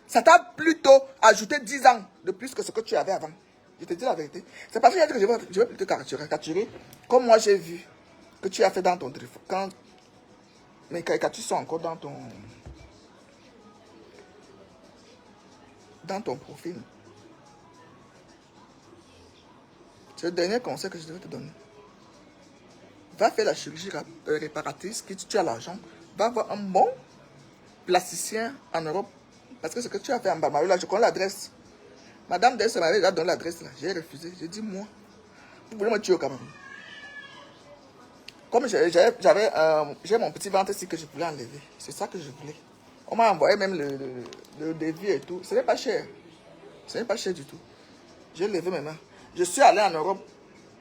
Speaker 3: Ça t'a plutôt ajouté 10 ans de plus que ce que tu avais avant. Je te dis la vérité. C'est parce que je vais plutôt capturer. Comme moi j'ai vu que tu as fait dans ton téléphone. Quand mes caricatures sont encore dans ton profil. C'est le dernier conseil que je devais te donner. Va faire la chirurgie réparatrice, qui tu as l'argent. Va avoir un bon plasticien en Europe. Parce que ce que tu as fait en Bamaru, là, je connais l'adresse. Madame Dess m'avait déjà donné l'adresse là. J'ai refusé. J'ai dit, moi, vous voulez me tuer au Cameroun. Comme j'ai mon petit ventre ici que je voulais enlever. C'est ça que je voulais. On m'a envoyé même le devis et tout. Ce n'est pas cher. Ce n'est pas cher du tout. J'ai levé mes mains. Je suis allé en Europe.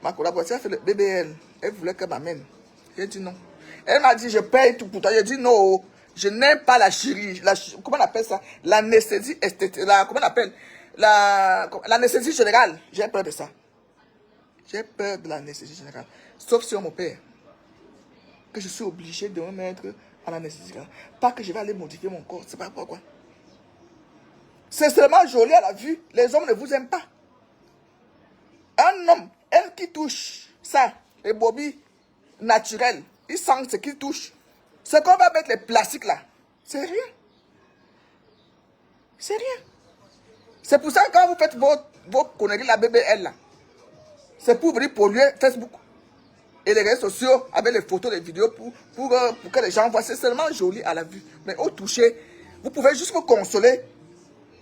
Speaker 3: Ma collaboratrice a fait le BBL. Elle voulait qu'elle m'amène. J'ai dit non. Elle m'a dit, je paye tout pour toi. J'ai dit non. Je n'aime pas la chirurgie. Comment on appelle ça? L'anesthésie esthétique. Comment on appelle? L'anesthésie générale. J'ai peur de ça. J'ai peur de l'anesthésie générale. Sauf si on m'opère. Que je suis obligé de me mettre à l'anesthésie générale. Pas que je vais aller modifier mon corps. C'est pas pourquoi. C'est seulement joli à la vue. Les hommes ne vous aiment pas. Un homme, elle qui touche ça, les bobbies naturels, il sent ce qu'il touche. Ce qu'on va mettre les plastiques là, c'est rien. C'est rien. C'est pour ça que quand vous faites vos conneries, la BBL là, c'est pour venir polluer Facebook et les réseaux sociaux avec les photos, les vidéos pour que les gens voient. C'est seulement joli à la vue. Mais au toucher, vous pouvez juste vous consoler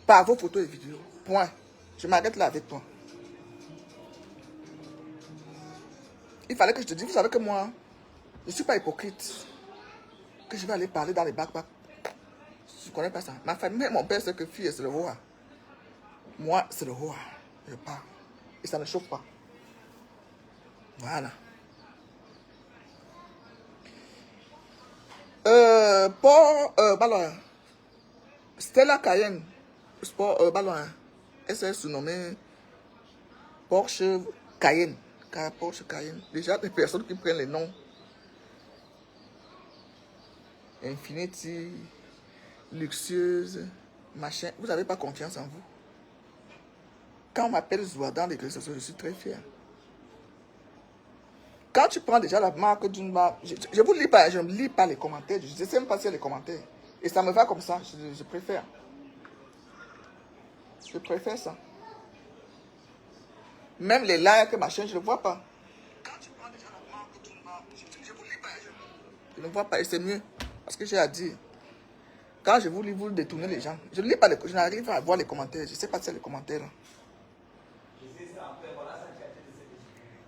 Speaker 3: par vos photos et vidéos. Point. Je m'arrête là avec toi. Il fallait que je te dise, vous savez que moi, je ne suis pas hypocrite. Que je vais aller parler dans les backpacks. Je ne connais pas ça. Ma famille, mon père, c'est que fille, c'est le roi. Moi, c'est le roi. Je parle. Et ça ne chauffe pas. Voilà. Ballon. Stella Cayenne. Sport, ballon. Elle s'est surnommée Porsche Cayenne. Porsche Cayenne. Déjà, des personnes qui prennent les noms. Infinity, luxueuse, machin. Vous n'avez pas confiance en vous. Quand on m'appelle Zoua dans les réseaux sociaux, je suis très fier. Quand tu prends déjà la marque d'une marque, je vous lis pas, je ne lis pas les commentaires. Je ne sais même pas s'il y a les commentaires. Et ça me va comme ça, je préfère. Je préfère ça. Même les likes, machin, je ne vois pas. Quand tu prends déjà la marque d'une marque, je vous lis pas, je ne vois pas et c'est mieux. Parce que j'ai à dire. Quand je vous lis, vous détournez les gens. Je ne lis pas, je n'arrive pas à voir les commentaires. Je ne sais pas si c'est les commentaires là.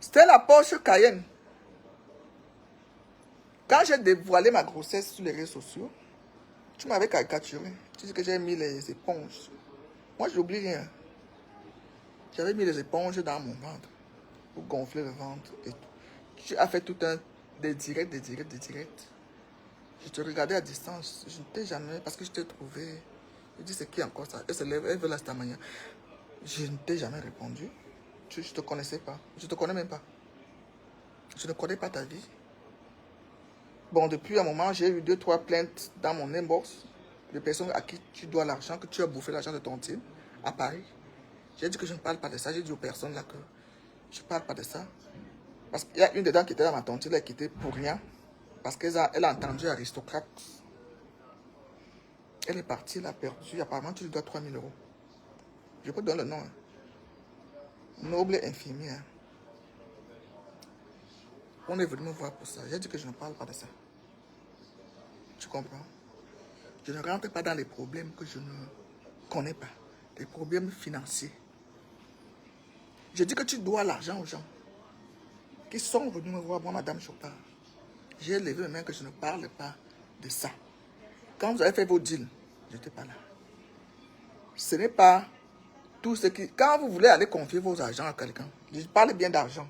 Speaker 3: C'était la Porsche Cayenne. Quand j'ai dévoilé ma grossesse sur les réseaux sociaux, tu m'avais caricaturé. Tu dis que j'ai mis les éponges. Moi, je n'oublie rien. J'avais mis les éponges dans mon ventre pour gonfler le ventre et tout. Tu as fait tout des directs. Je te regardais à distance. Je ne t'ai jamais, parce que je t'ai trouvé. Je dis, c'est qui encore ça? Elle se lève, elle veut la stamania. Je ne t'ai jamais répondu. Je ne te connaissais pas. Je ne te connais même pas. Je ne connais pas ta vie. Bon, depuis un moment, j'ai eu 2-3 plaintes dans mon inbox de personnes à qui tu dois l'argent, que tu as bouffé l'argent de ton team à Paris. J'ai dit que je ne parle pas de ça. J'ai dit aux personnes là que je ne parle pas de ça. Parce qu'il y a une dedans qui était dans ma tontine, elle a quitté pour rien. Parce qu'elle a entendu aristocrate. Elle est partie, elle a perdu. Apparemment, tu lui dois 3 000 €. Je peux te donner le nom. Hein. Noble infirmière. On est venu me voir pour ça. J'ai dit que je ne parle pas de ça. Tu comprends? Je ne rentre pas dans les problèmes que je ne connais pas. Les problèmes financiers. Je dis que tu dois l'argent aux gens qui sont venus me voir, moi, Madame Chopard. J'ai levé les mains que je ne parle pas de ça. Quand vous avez fait vos deals, je n'étais pas là. Ce n'est pas tout ce qui... Quand vous voulez aller confier vos argents à quelqu'un, je parle bien d'argent.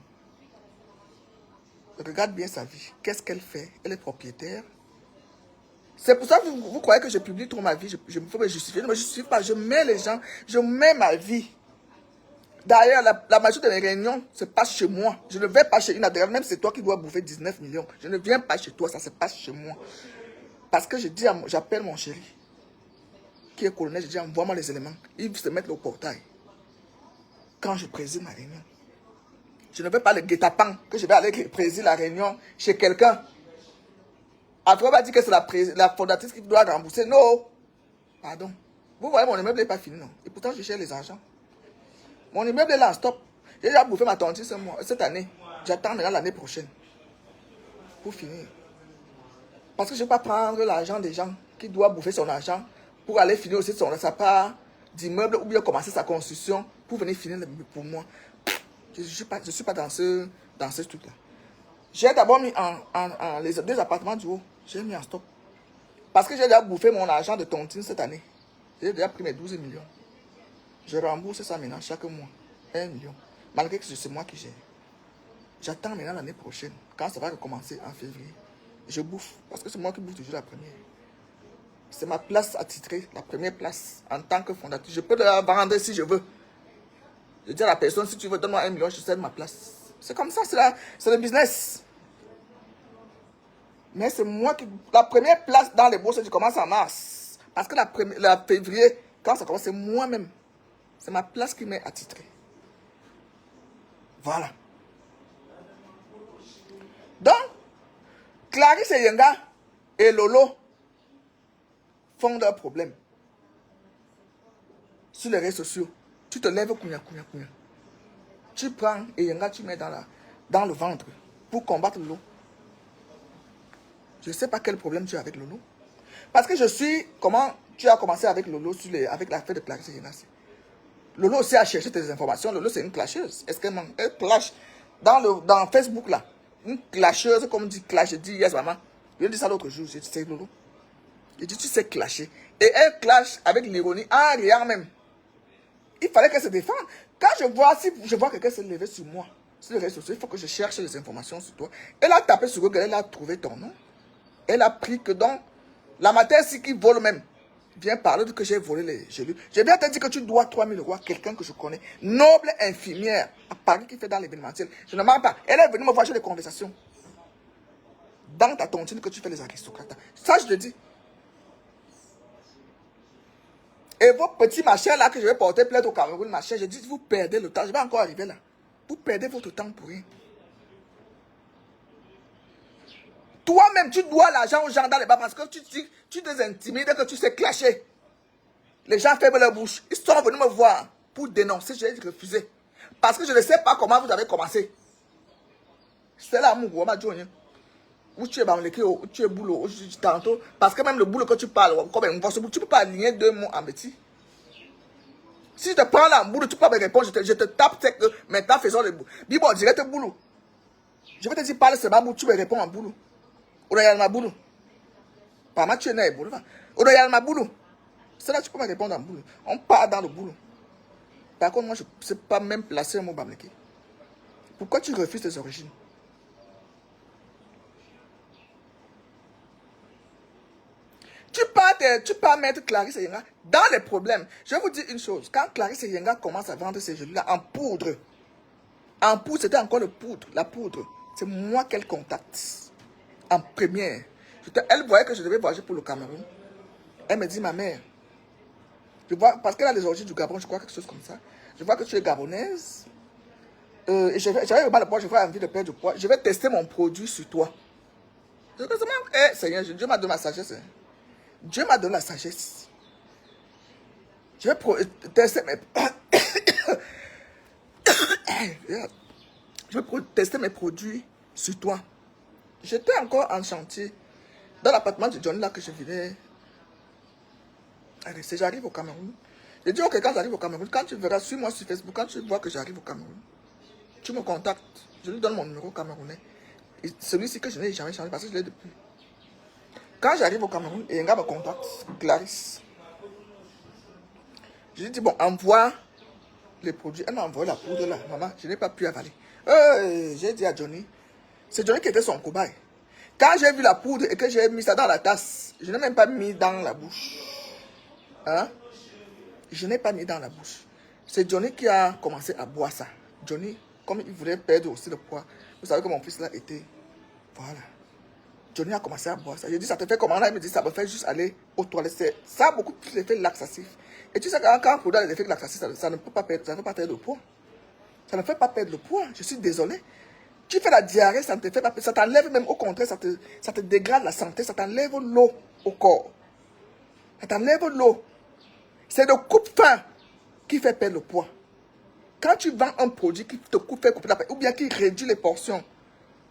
Speaker 3: Regarde bien sa vie. Qu'est-ce qu'elle fait? Elle est propriétaire. C'est pour ça que vous croyez que je publie trop ma vie. Je faut me justifier. Je ne me justifie pas. Je mets les gens. Je mets ma vie. D'ailleurs, la majorité de mes réunions se passe chez moi. Je ne vais pas chez une adhérente. Même si c'est toi qui dois bouffer 19 millions. Je ne viens pas chez toi. Ça se passe chez moi. Parce que j'appelle mon chéri, qui est colonel. Je dis, envoie-moi les éléments. Il se met au portail. Quand je préside ma réunion. Je ne veux pas le guet-apens que je vais aller présider la réunion chez quelqu'un. Après, on va dire que c'est la fondatrice qui doit rembourser. Non. Pardon. Vous voyez, mon immeuble n'est pas fini, non. Et pourtant, je cherche les argents. Mon immeuble est là en stop. J'ai déjà bouffé ma tontine cette année. J'attends maintenant l'année prochaine. Pour finir. Parce que je ne vais pas prendre l'argent des gens qui doivent bouffer son argent pour aller finir aussi sa part d'immeuble ou bien commencer sa construction pour venir finir pour moi. Je ne suis pas dans ce truc-là. J'ai d'abord mis les 2 appartements du haut. J'ai mis en stop. Parce que j'ai déjà bouffé mon argent de tontine cette année. J'ai déjà pris mes 12 millions. Je rembourse ça maintenant chaque mois. 1 million. Malgré que c'est moi qui gère. J'attends maintenant l'année prochaine. Quand ça va recommencer en février. Je bouffe. Parce que c'est moi qui bouffe toujours la première. C'est ma place attitrée. La première place. En tant que fondateur. Je peux la vendre si je veux. Je dis à la personne, si tu veux, donne-moi 1 million, je cède ma place. C'est comme ça, c'est le business. Mais c'est moi qui... La première place dans les bourses, je commence en mars. Parce que la février, quand ça commence, c'est moi-même. C'est ma place qui m'est attitrée. Voilà. Donc, Clarisse et Yenga et Lolo font leurs problèmes sur les réseaux sociaux, tu te lèves, tu prends et Yenga, tu mets dans le ventre pour combattre Lolo. Je ne sais pas quel problème tu as avec Lolo. Parce que je suis, comment tu as commencé avec Lolo avec l'affaire de Clarisse Yengassi. Lolo aussi a cherché tes informations. Lolo, c'est une clasheuse. Est-ce qu'elle clash dans Facebook là? Une clasheuse, comme dit clash. Je dis yes, maman. Je lui ai dit ça l'autre jour. J'ai dit, c'est Lolo. Je dis, tu sais clasher. Et elle clash avec l'ironie en riant même. Il fallait qu'elle se défende. Quand si je vois quelqu'un se lever sur moi, sur les réseaux sociaux, il faut que je cherche les informations sur toi. Elle a tapé sur Google, elle a trouvé ton nom. Elle a pris que dans la matière, si qui vole même, vient parler de que j'ai volé les gelures. Je viens te dire que tu dois 3 000 euros à quelqu'un que je connais, noble infirmière, à Paris qui fait dans l'événementiel. Je ne mens pas. Elle est venue me voir sur les conversations. Dans ta tontine que tu fais les aristocrates. Ça, je te dis. Et vos petits machins là que je vais porter plainte au Cameroun, machin, je dis, vous perdez le temps. Je vais encore arriver là. Vous perdez votre temps pour rien. Toi-même, tu dois l'argent aux gens dans les bas parce que tu te intimides que tu sais clasher. Les gens ferment leur bouche. Ils sont venus me voir pour dénoncer. J'ai refusé. Parce que je ne sais pas comment vous avez commencé. C'est là, mon gros, où tu es bamleke, où tu es boulot, tantôt. Parce que même le boulot que tu parles, comme tu ne peux pas aligner 2 mots en bêtise. Si je te prends là en boulot, tu peux pas me répondre. Je te tape, c'est que maintenant faisons le boulot. Bibo, direct boulot. Je vais te dire, parle seulement boulot, tu me réponds en boulot. Odoyal ma boulot. Pas ma tu es né boulot. Odoyal ma boulot. C'est là que tu peux me répondre en boulot. On part dans le boulot. Par contre, moi, je ne sais pas même placer un mot bamleke. Pourquoi tu refuses tes origines? Tu peux mettre Clarisse Yenga dans les problèmes. Je vais vous dire une chose. Quand Clarisse Yenga commence à vendre ces gelures-là en poudre, c'était encore le poudre, la poudre. C'est moi qu'elle contacte. En première. Elle voyait que je devais voyager pour le Cameroun. Elle me dit, ma mère, je vois, parce qu'elle a les origines du Gabon, je crois quelque chose comme ça. Je vois que tu es gabonaise. Et j'avais vraiment le poids, j'avais envie de perdre du poids. Je vais tester mon produit sur toi. Je dis, Seigneur, Dieu m'a donné la sagesse. Dieu m'a donné la sagesse. Je vais tester tester mes produits sur toi. J'étais encore en chantier dans l'appartement de Johnny là que je vivais. Allez, j'arrive au Cameroun. J'ai dit, ok, quand j'arrive au Cameroun, quand tu verras, suis-moi sur Facebook, quand tu vois que j'arrive au Cameroun, tu me contactes. Je lui donne mon numéro camerounais. Celui-ci que je n'ai jamais changé parce que je l'ai depuis. Quand j'arrive au Cameroun, et un gars me contacte, Clarisse. Je lui dis, bon, envoie les produits. Elle m'a envoyé la poudre là. Maman, je n'ai pas pu avaler. J'ai dit à Johnny, c'est Johnny qui était son cobaye. Quand j'ai vu la poudre et que j'ai mis ça dans la tasse, je n'ai même pas mis dans la bouche. Hein? Je n'ai pas mis dans la bouche. C'est Johnny qui a commencé à boire ça. Johnny, comme il voulait perdre aussi le poids, vous savez que mon fils là était... Voilà. Johnny a commencé à boire ça. J'ai dit, ça te fait comment? Là, il me dit, ça me fait juste aller aux toilettes. Ça a beaucoup plus d'effets laxatifs. Et tu sais, quand on produit les effets laxatifs, ça ne peut pas perdre, ça ne fait pas perdre le poids. Ça ne fait pas perdre le poids. Je suis désolé. Tu fais la diarrhée, ça ne te fait pas perdre. Ça t'enlève même, au contraire, ça te dégrade la santé. Ça t'enlève l'eau au corps. Ça t'enlève l'eau. C'est le coupe-faim qui fait perdre le poids. Quand tu vends un produit qui te fait couper la faim, ou bien qui réduit les portions,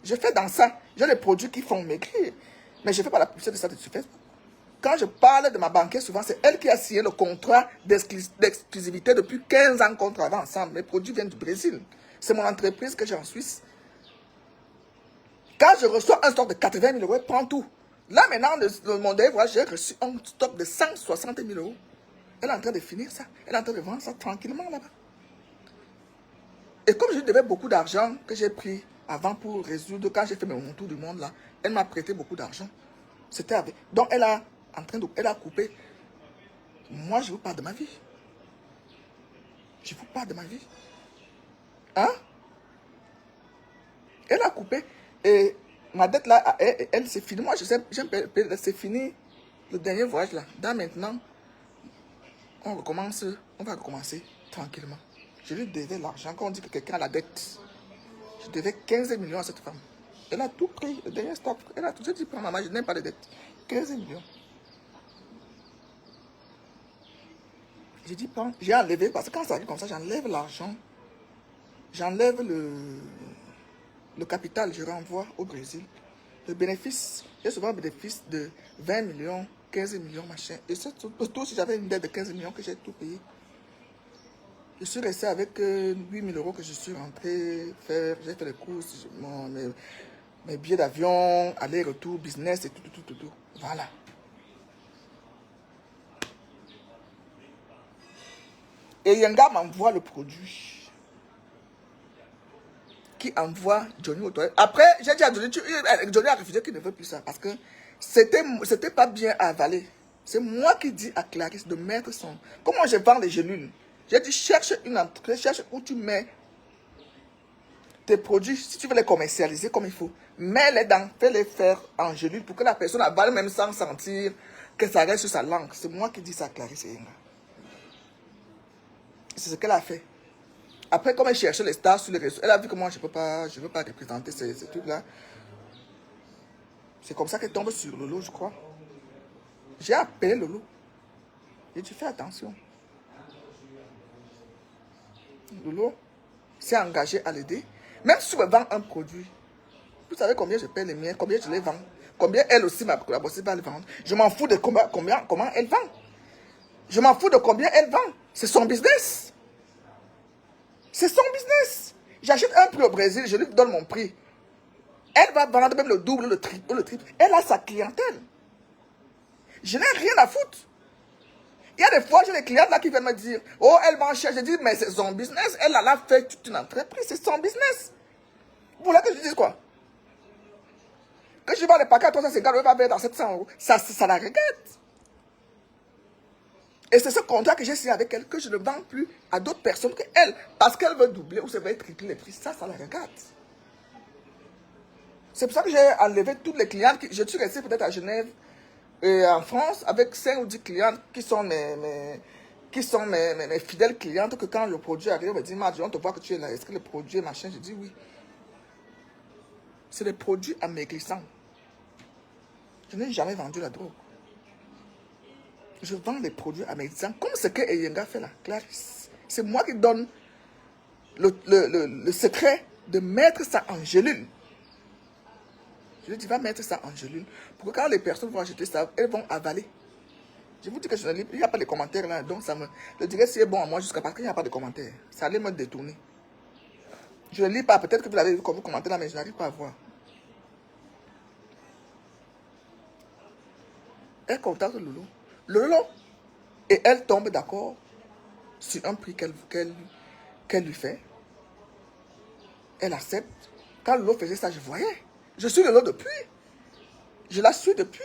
Speaker 3: je fais dans ça. J'ai les produits qui font maigrir. Mais je ne fais pas la publicité de ça sur Facebook. Quand je parle de ma banquière, souvent, c'est elle qui a signé le contrat d'exclusivité depuis 15 ans qu'on travaille ensemble. Les produits viennent du Brésil. C'est mon entreprise que j'ai en Suisse. Quand je reçois un stock de 80 000 euros, elle prend tout. Là, maintenant, mon dernier voyage, j'ai reçu un stock de 160 000 euros. Elle est en train de finir ça. Elle est en train de vendre ça tranquillement là-bas. Et comme je lui devais beaucoup d'argent que j'ai pris avant pour résoudre, quand j'ai fait mon tour du monde là, elle m'a prêté beaucoup d'argent. C'était avec. Donc elle a coupé. Moi, je vous parle de ma vie. Je vous parle de ma vie. Hein? Elle a coupé. Et ma dette là, elle c'est fini. Moi, je sais, c'est fini le dernier voyage là. Là maintenant, on va recommencer tranquillement. Je lui devais l'argent. Quand on dit que quelqu'un a la dette, je devais 15 millions à cette femme. Elle a tout pris, le dernier stock. Elle a tout dit, maman, je n'ai pas de dette. 15 millions. J'ai dit, j'ai enlevé, parce que quand ça arrive comme ça, j'enlève l'argent. J'enlève le capital, je renvoie au Brésil. Le bénéfice, j'ai souvent un bénéfice de 20 millions, 15 millions, machin. Et surtout, si j'avais une dette de 15 millions que j'ai tout payé. Je suis resté avec 8 000 euros que je suis rentré faire. J'ai fait les courses, mes billets d'avion, aller-retour, business et tout. Voilà. Et Yenga m'envoie le produit. Qui envoie Johnny aux toilettes. Après, j'ai dit à Johnny, Johnny a refusé qu'il ne veut plus ça. Parce que c'était pas bien à avaler. C'est moi qui dis à Clarisse de mettre son... Comment je vends les gélules? J'ai dit, cherche une entreprise, cherche où tu mets tes produits. Si tu veux les commercialiser comme il faut, mets-les dans, fais-les faire en gélule pour que la personne avale même sans sentir que ça reste sur sa langue. C'est moi qui dis ça à Clarisse. C'est ce qu'elle a fait. Après, comme elle cherchait les stars sur les réseaux, elle a vu que moi, je ne veux pas représenter ces trucs-là. C'est comme ça qu'elle tombe sur Lolo, je crois. J'ai appelé Lolo. Et tu fais attention. Lolo s'est engagé à l'aider. Même si je vends un produit, vous savez combien je paie les miens, combien je les vends, combien elle aussi, ma collaboratrice, va les vendre. Je m'en fous de comment elle vend. Je m'en fous de combien elle vend. C'est son business. C'est son business. J'achète un prix au Brésil, je lui donne mon prix. Elle va vendre même le double, le triple. Elle a sa clientèle. Je n'ai rien à foutre. Il y a des fois, j'ai des clients là qui viennent me dire, oh, elle vend cher. Je dis, mais c'est son business. Elle a fait toute une entreprise, c'est son business. Vous voulez que je dise quoi? Que je vends les paquets à 350, elle va vendre à 700 euros. Ça la regarde. Et c'est ce contrat que j'ai signé avec elle, que je ne vends plus à d'autres personnes que elle. Parce qu'elle veut doubler ou ça veut tripler les prix. Ça la regarde. C'est pour ça que j'ai enlevé tous les clients. Je suis resté peut-être à Genève et en France avec 5 ou 10 clients qui sont mes fidèles clientes. Que quand le produit arrive, on me dit, Marjorie, on te voit que tu es là. Est-ce que le produit est machin? Je dis oui. C'est des produits amaigrissants. Je n'ai jamais vendu la drogue. Je vends des produits amaigrissants, comme ce que Yenga fait là, Clarisse. C'est moi qui donne le secret de mettre ça en gélule. Je lui dis, va mettre ça en gélule. Pour que quand les personnes vont acheter ça, elles vont avaler. Je vous dis que je ne lis, il n'y a pas de commentaires là. Donc ça me... Je dirais si c'est bon à moi jusqu'à parce qu'il n'y a pas de commentaires. Ça allait me détourner. Je ne lis pas. Peut-être que vous l'avez vu comme vous commentez là, mais je n'arrive pas à voir. Elle contacte Lolo. Lolo. Et elle tombe d'accord sur un prix qu'elle lui fait. Elle accepte. Quand Lolo faisait ça, je voyais. Je suis Lolo depuis. Je la suis depuis.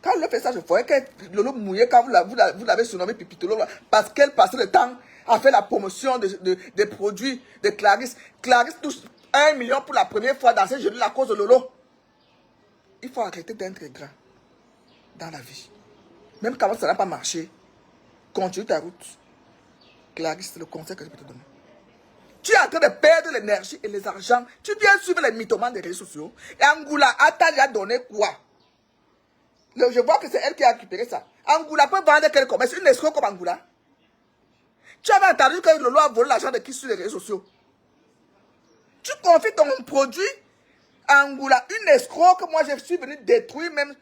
Speaker 3: Quand Lolo faisait ça, je voyais que Lolo mouillait quand vous l'avez surnommé Pipitolo. Parce qu'elle passait le temps à faire la promotion des produits de Clarisse. Clarisse touche 1 million pour la première fois dans ces jeux à cause de Lolo. Il faut arrêter d'être gras dans la vie. Même quand ça n'a pas marché, continue ta route. Clarisse, c'est le conseil que je peux te donner. Tu es en train de perdre l'énergie et les argents. Tu viens suivre les mythomanes des réseaux sociaux. Et Angoula, Atta lui a donné quoi? Je vois que c'est elle qui a récupéré ça. Angoula peut vendre quel commerce? Une escroc comme Angoula. Tu avais entendu que Lolo a volé l'argent de qui sur les réseaux sociaux? Tu confies ton produit à Angoula, une escroc que moi je suis venu détruire même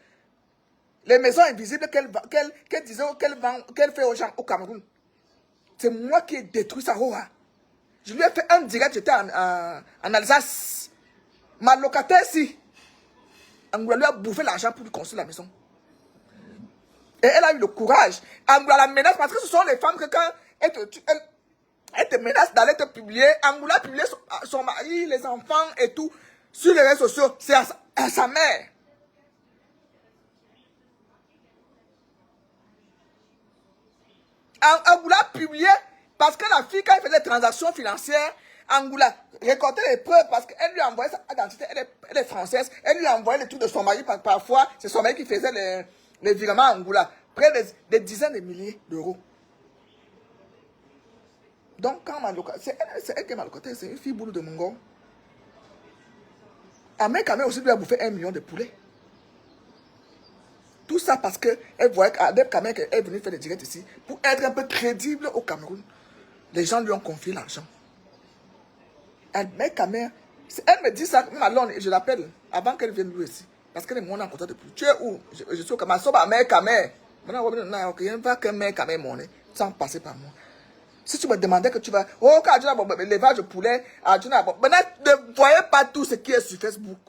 Speaker 3: les maisons invisibles qu'elle disait qu'elle fait aux gens au Cameroun. C'est moi qui ai détruit ça. Je lui ai fait un direct, j'étais en Alsace. Ma locataire, si. Angoula lui a bouffé l'argent pour lui construire la maison. Et elle a eu le courage. Angoula la menace parce que ce sont les femmes que quand elle te menace d'aller te publier. Angoula a publié son mari, les enfants et tout sur les réseaux sociaux. C'est à sa mère. Angoula a publié parce que la fille, quand elle faisait des transactions financières, Angoula récoltait les preuves parce qu'elle lui envoyait sa identité, elle est française, elle lui envoyait les trucs de son mari, parfois c'est son mari qui faisait les virements à Angoula, près des dizaines de milliers d'euros. Donc quand c'est elle qui est ma locataire, c'est une fille boulot de Mongo. Amé Kamé aussi lui a bouffé 1 million de poulets. Tout ça parce qu'elle voyait qu'Adeb Kamer est venu faire des directs ici pour être un peu crédible au Cameroun. Les gens lui ont confié l'argent. Adeb Kamer, elle me dit ça, Malone, et je l'appelle avant qu'elle vienne lui ici. Parce qu'elle est mon en contact depuis. Tu es où? Je suis au Cameroun. Soba Mère Kamer. Maintenant, il ne va que Mère Kamer monnaie sans passer par moi. Si tu me demandais que tu vas, oh, quand tu as l'élevage de poulet, maintenant, ne voyez pas tout ce qui est sur Facebook.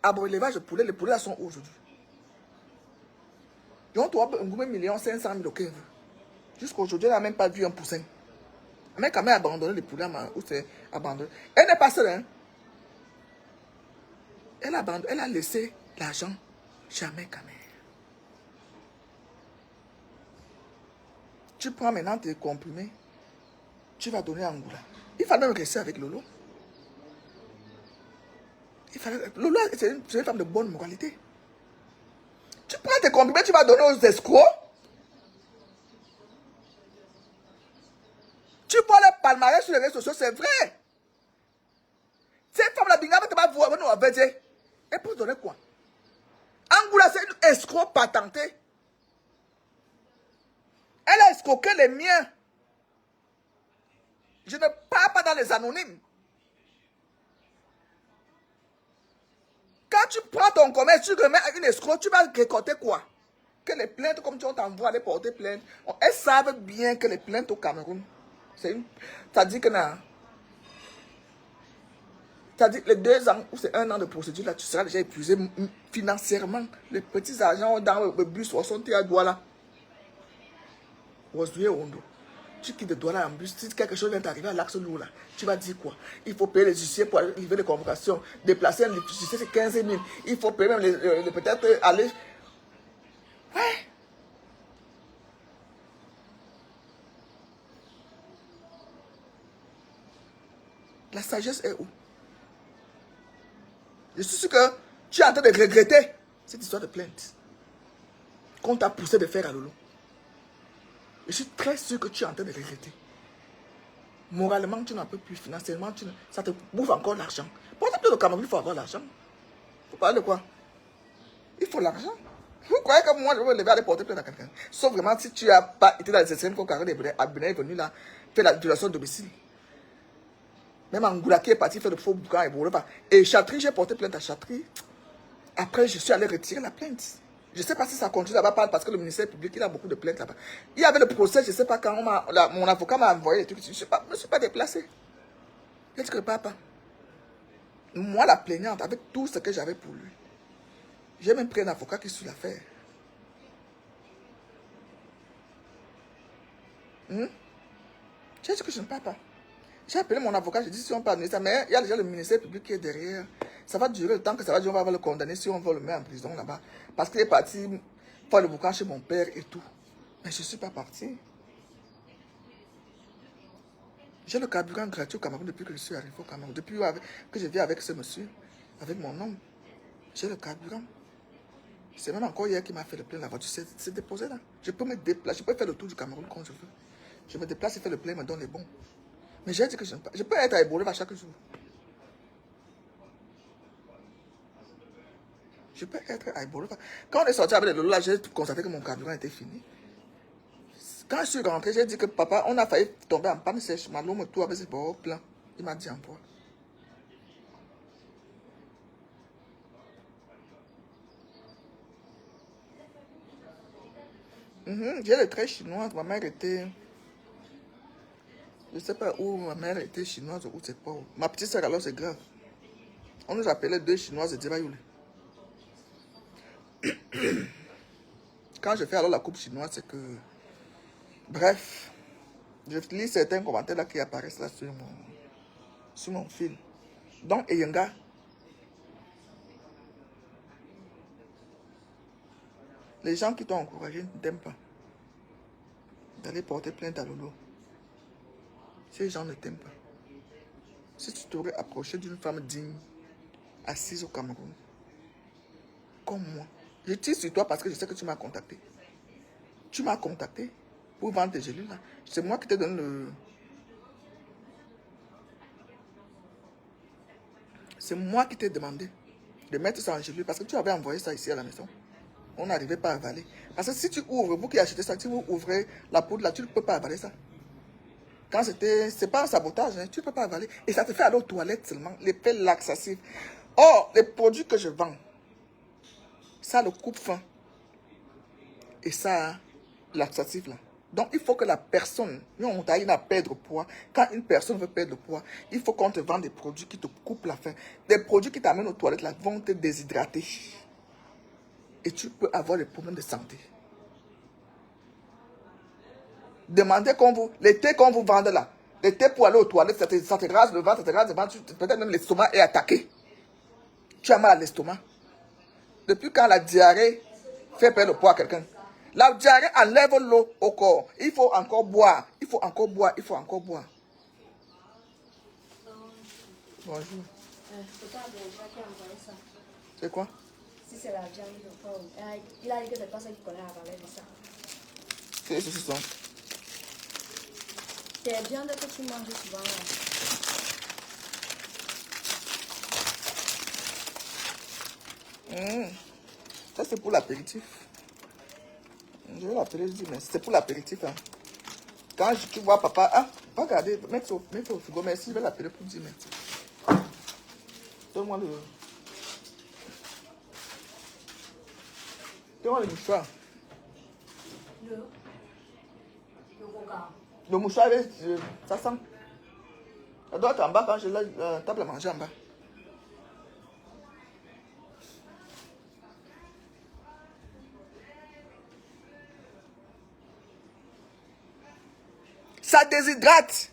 Speaker 3: Ah bon, l'élevage de poulet, les poulets là sont où aujourd'hui? Ils ont 1,5 million. Jusqu'à aujourd'hui, elle n'a même pas vu un poussin. Mais quand même abandonné les poulets, où c'est abandonné. Elle n'est pas seule, hein. Elle a laissé l'argent jamais quand même. Tu prends maintenant tes comprimés, tu vas donner à Angoula. Il fallait même rester avec Lolo. Lolo, c'est une femme de bonne moralité. Tu prends tes comprimés, tu vas donner aux escrocs. Tu prends les palmarès sur les réseaux sociaux, c'est vrai. Cette femme-là, Binga, tu vas voir, nous, avec elle. Elle peut donner quoi? Angoula, c'est une escroc patentée. Elle a escroqué les miens. Je ne parle pas dans les anonymes. Quand tu prends ton commerce, tu remets à une escroc, tu vas récolter quoi? Que les plaintes, comme tu t'envoies les porter plainte. Elles savent bien que les plaintes au Cameroun, ça dit que c'est-à-dire les 2 ans ou c'est 1 an de procédure, là, tu seras déjà épuisé financièrement. Les petits agents dans le bus sont à Douala. Tu quittes de Douala en bus, si quelque chose vient t'arriver à l'axe lourd, là, tu vas dire quoi? Il faut payer les huissiers pour arriver les convocations, déplacer un huissier, c'est 15 000. Il faut payer même peut-être aller. Ouais. La sagesse est où? Je suis sûr que tu es en train de regretter cette histoire de plainte qu'on t'a poussé de faire à Lolo. Je suis très sûr que tu es en train de regretter. Moralement, tu n'en peux plus. Financièrement, ça te bouffe encore l'argent. Pourquoi le Cameroun, il faut avoir l'argent? Il faut parler de quoi? Il faut l'argent. Vous croyez que moi, je vais me lever à aller porter plainte à quelqu'un? Sauf vraiment si tu n'as pas été dans les extrêmes quand Karen Abinay est venu là, faire la violation de domicile. Même Angoula qui est parti faire le faux boucan et bourreau. Et Chatry, j'ai porté plainte à Chatry. Après, je suis allé retirer la plainte. Je ne sais pas si ça continue là-bas parce que le ministère public, il a beaucoup de plaintes là-bas. Il y avait le procès, je ne sais pas quand mon avocat m'a envoyé les trucs. Je ne me suis pas déplacé. Il dit que papa, moi la plaignante, avec tout ce que j'avais pour lui, j'ai même pris un avocat qui suit l'affaire. J'ai dit que je ne parle pas. J'ai appelé mon avocat, j'ai dit si on parle de ça, mais il y a déjà le ministère public qui est derrière. Ça va durer le temps que ça va durer, on va le condamner si on va le mettre en prison là-bas. Parce qu'il est parti faire le boucan chez mon père et tout. Mais je ne suis pas parti. J'ai le carburant gratuit au Cameroun depuis que je suis arrivé au Cameroun. Depuis que je vis avec ce monsieur, avec mon homme. J'ai le carburant. C'est même encore hier qui m'a fait le plein. La voiture s'est déposée là. Je peux me déplacer, je peux faire le tour du Cameroun quand je veux. Je me déplace et fais le plein, me donne les bons. Mais j'ai dit que je peux être à Ebola chaque jour. Je peux être à Ebola. Quand on est sorti avec les Lola, j'ai constaté que mon carburant était fini. Quand je suis rentré, j'ai dit que papa, on a failli tomber en panne sèche. Ma l'homme tout avec ses bords pleins. Il m'a dit envoie. J'ai le trait chinois. Ma mère était. Je ne sais pas où ma mère était chinoise ou c'est pas où. Ma petite soeur alors c'est grave. On nous appelait 2 chinoises de Dirayoulé. Quand je fais alors la coupe chinoise, c'est que. Bref, je lis certains commentaires là qui apparaissent là sur mon fil. Donc, Eyenga. Les gens qui t'ont encouragé ne t'aiment pas d'aller porter plainte à Lolo. Ces gens ne t'aiment pas. Si tu t'aurais approché d'une femme digne, assise au Cameroun, comme moi, je tire sur toi parce que je sais que tu m'as contacté. Tu m'as contacté pour vendre tes gélules là. C'est moi qui te donne le... C'est moi qui t'ai demandé de mettre ça en gélule parce que tu avais envoyé ça ici à la maison. on n'arrivait pas à avaler. Parce que si tu ouvres, vous qui achetez ça, si vous ouvrez la poudre là, tu ne peux pas avaler ça. Quand c'est pas un sabotage, hein, tu ne peux pas avaler. Et ça te fait aller aux toilettes seulement, l'effet laxatif. Or, les produits que je vends, ça le coupe-faim. Et ça, laxatif là. Donc, il faut que la personne, on t'a à perdre poids. Quand une personne veut perdre poids, il faut qu'on te vende des produits qui te coupent la faim. Des produits qui t'amènent aux toilettes là vont te déshydrater. Et tu peux avoir des problèmes de santé. Demandez les thés qu'on vous vend là. Les thés pour aller aux toilettes, ça te rase le ventre, peut-être même l'estomac est attaqué. Tu as mal à l'estomac. Depuis quand la diarrhée fait perdre le poids à quelqu'un? La diarrhée enlève l'eau au corps. Il faut encore boire. Il faut encore boire. Il faut encore boire. Bonjour.
Speaker 2: C'est pas déjà qui a envoyé ça.
Speaker 3: C'est quoi?
Speaker 2: Si c'est la viande de porc. Il a dit que c'est pas ça qu'il connaît à parler de ça.
Speaker 3: C'est ce sont.
Speaker 2: C'est la viande que tu manges souvent là.
Speaker 3: Ça c'est pour l'apéritif. Je vais l'appeler, je dis, mais c'est pour l'apéritif. Hein. Quand tu vois papa, pas regarder, mettre au frigo, merci, je vais l'appeler pour dire merci. Donne-moi le mouchoir. Le mouchoir, ça sent. Ça doit être en bas quand j'ai la table à manger en bas. Ça déshydrate.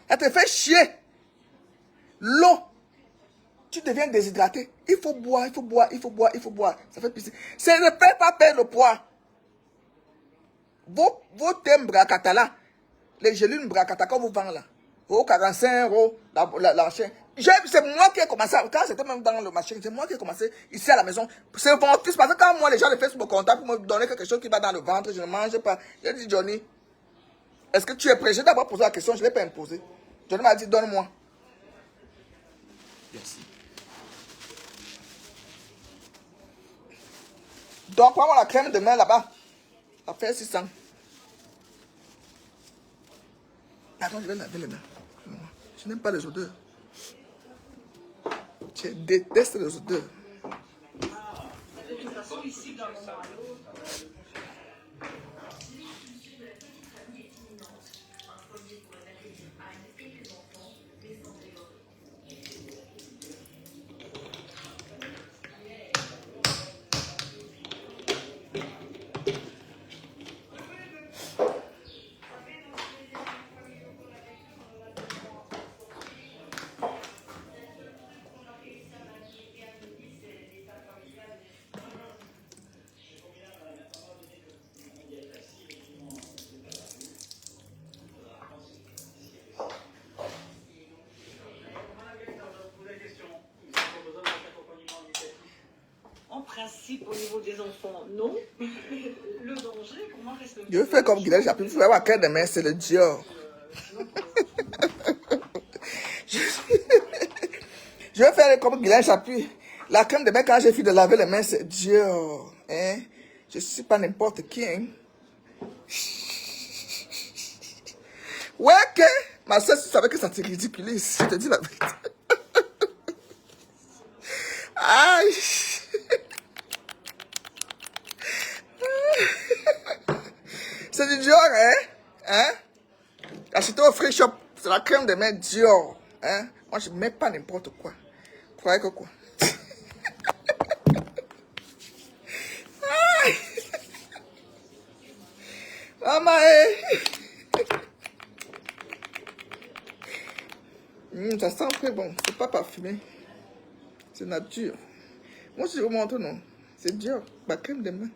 Speaker 3: Ça te fait chier. L'eau. Tu deviens déshydraté. Il faut boire, il faut boire, il faut boire, il faut boire. Ça fait pisser. Ça ne fait pas perdre le poids. Vos thèmes bracata là, les gélules bracata qu'on vous vend là, au 45 €, l'enchaîne. C'est moi qui ai commencé, quand c'était même dans le marché, c'est moi qui ai commencé ici à la maison. C'est mon fils, parce que quand moi les gens de Facebook me contactent pour me donner quelque chose qui va dans le ventre, je ne mange pas. J'ai dit, Johnny, est-ce que tu es prêt? J'ai d'abord posé la question, je ne l'ai pas imposée. Johnny m'a dit, donne-moi.
Speaker 1: Merci.
Speaker 3: Donc, prends-moi la crème de main là-bas. Ça fait 600. Attends, je vais laver les mains. Je n'aime pas les odeurs. Je déteste les odeurs.
Speaker 6: Principe au niveau des enfants, non. Le danger, pour moi, reste...
Speaker 3: Je vais faire comme Guilherme Chapuis. Vous pouvez avoir crème de main, c'est le Dior. Je vais faire comme Guilherme Chapuis. La crème de main, quand j'ai fini de laver les mains, c'est Dior. Hein? Je ne suis pas n'importe qui. Hein? Ouais, que ma soeur, tu savais que ça te ridiculise. Je te dis la vérité. Aïe. C'est du Dior, hein? Acheté au free shop, c'est la crème de main Dior. Hein? Moi, je ne mets pas n'importe quoi. Vous croyez que quoi? Maman, ça sent très bon. C'est pas parfumé. C'est nature. Moi, si je vous montre, non. C'est Dior. Ma crème de main.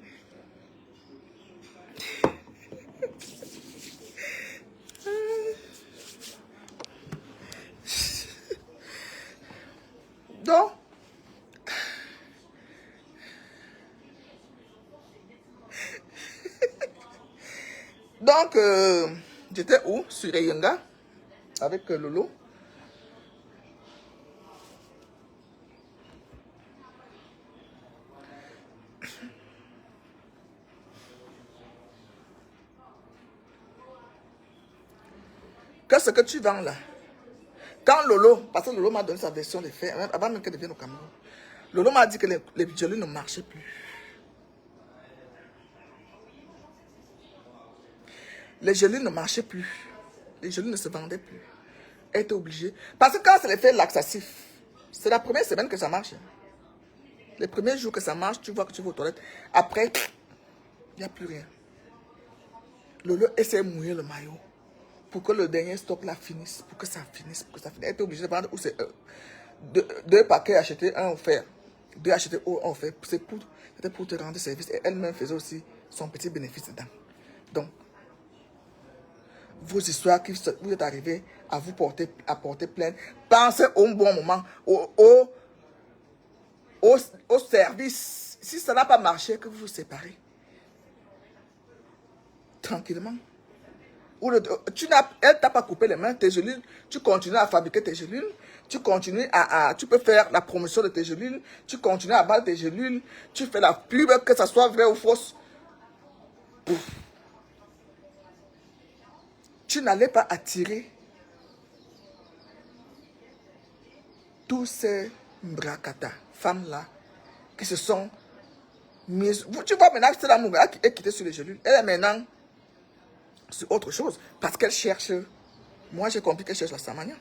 Speaker 3: Donc, j'étais où? Sur Eyenga, avec Lolo. que ce que tu vends là, quand Lolo, parce que Lolo m'a donné sa version des faits, avant même qu'elle vienne au Cameroun, Lolo m'a dit que les gélules ne marchaient plus. Les gélules ne marchaient plus. Les gélules ne se vendaient plus. Elle était obligée. Parce que quand c'est l'effet laxatif, c'est la première semaine que ça marche. Les premiers jours que ça marche, tu vois que tu vas aux toilettes. Après, il n'y a plus rien. Lolo essaie de mouiller le maillot pour que le dernier stock là finisse. Pour que ça finisse. Elle était obligée de prendre deux paquets achetés, un offert. Deux achetés, un offert. C'était pour te rendre service. Et elle-même faisait aussi son petit bénéfice dedans. Donc, vos histoires qui vous êtes arrivés à vous porter plainte, pensez au bon moment, au service. Si ça n'a pas marché, que vous vous séparez. Tranquillement. Elle ne t'a pas coupé les mains, tes gélules, tu continues à fabriquer tes gélules, tu peux faire la promotion de tes gélules, tu continues à vendre tes gélules, tu fais la pub, que ça soit vrai ou fausse. Pouf. Tu n'allais pas attirer tous ces mbrakata, femmes-là, qui se sont mises. Tu vois maintenant que c'est la mougala qui est quittée sur les gélules. Elle est maintenant sur autre chose. Parce qu'elle cherche. Moi, j'ai compris qu'elle cherche la Samania.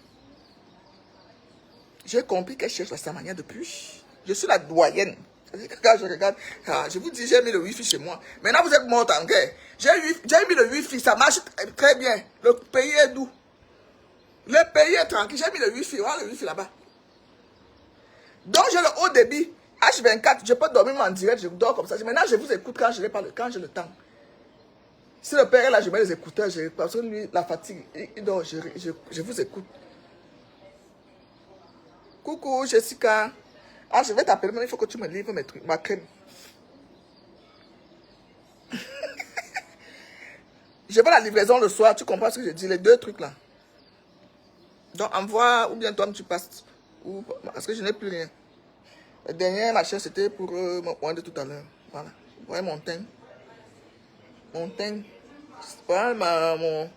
Speaker 3: J'ai compris qu'elle cherche la Samania depuis. Je suis la doyenne. Quand je regarde, je vous dis, j'ai mis le wifi chez moi. Maintenant, vous êtes morts en guerre. J'ai mis le wifi, ça marche très bien. Le pays est doux. Le pays est tranquille. J'ai mis le wifi, voilà le wifi là-bas. Donc, j'ai le haut débit. H24, je peux dormir en direct, je dors comme ça. Maintenant, je vous écoute quand j'ai le temps. Si le père est là, je mets les écouteurs, parce que lui, la fatigue, il dort, je vous écoute. Coucou, Jessica. Je vais t'appeler, mais il faut que tu me livres mes trucs, ma crème. Je veux la livraison le soir, tu comprends ce que je dis, les deux trucs là. Donc envoie, ou bien toi tu passes, parce que je n'ai plus rien. Le dernier machin, c'était pour mon point de tout à l'heure. Voilà. Vous voyez mon teint. Mon teint. Voilà mon...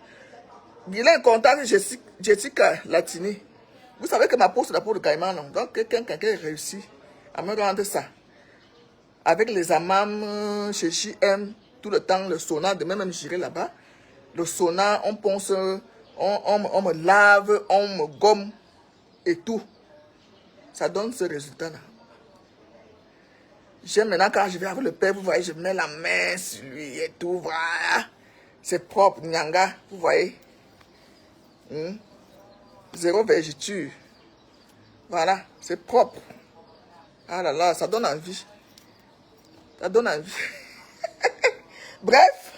Speaker 3: Guilain contact Jessica Latini. Vous savez que ma peau, c'est la peau de caïman, non? Donc, quelqu'un réussit à me rendre ça. Avec les amams chez JM, tout le temps, le sauna, de même j'irai là-bas. Le sauna, on ponce, on me lave, on me gomme et tout. Ça donne ce résultat-là. J'aime maintenant quand je vais avec le père, vous voyez, je mets la main sur lui et tout, voilà. C'est propre, Nyanga, vous voyez. Zéro vergeture. Voilà, c'est propre. Ah là là, ça donne envie. Ça donne envie. Bref.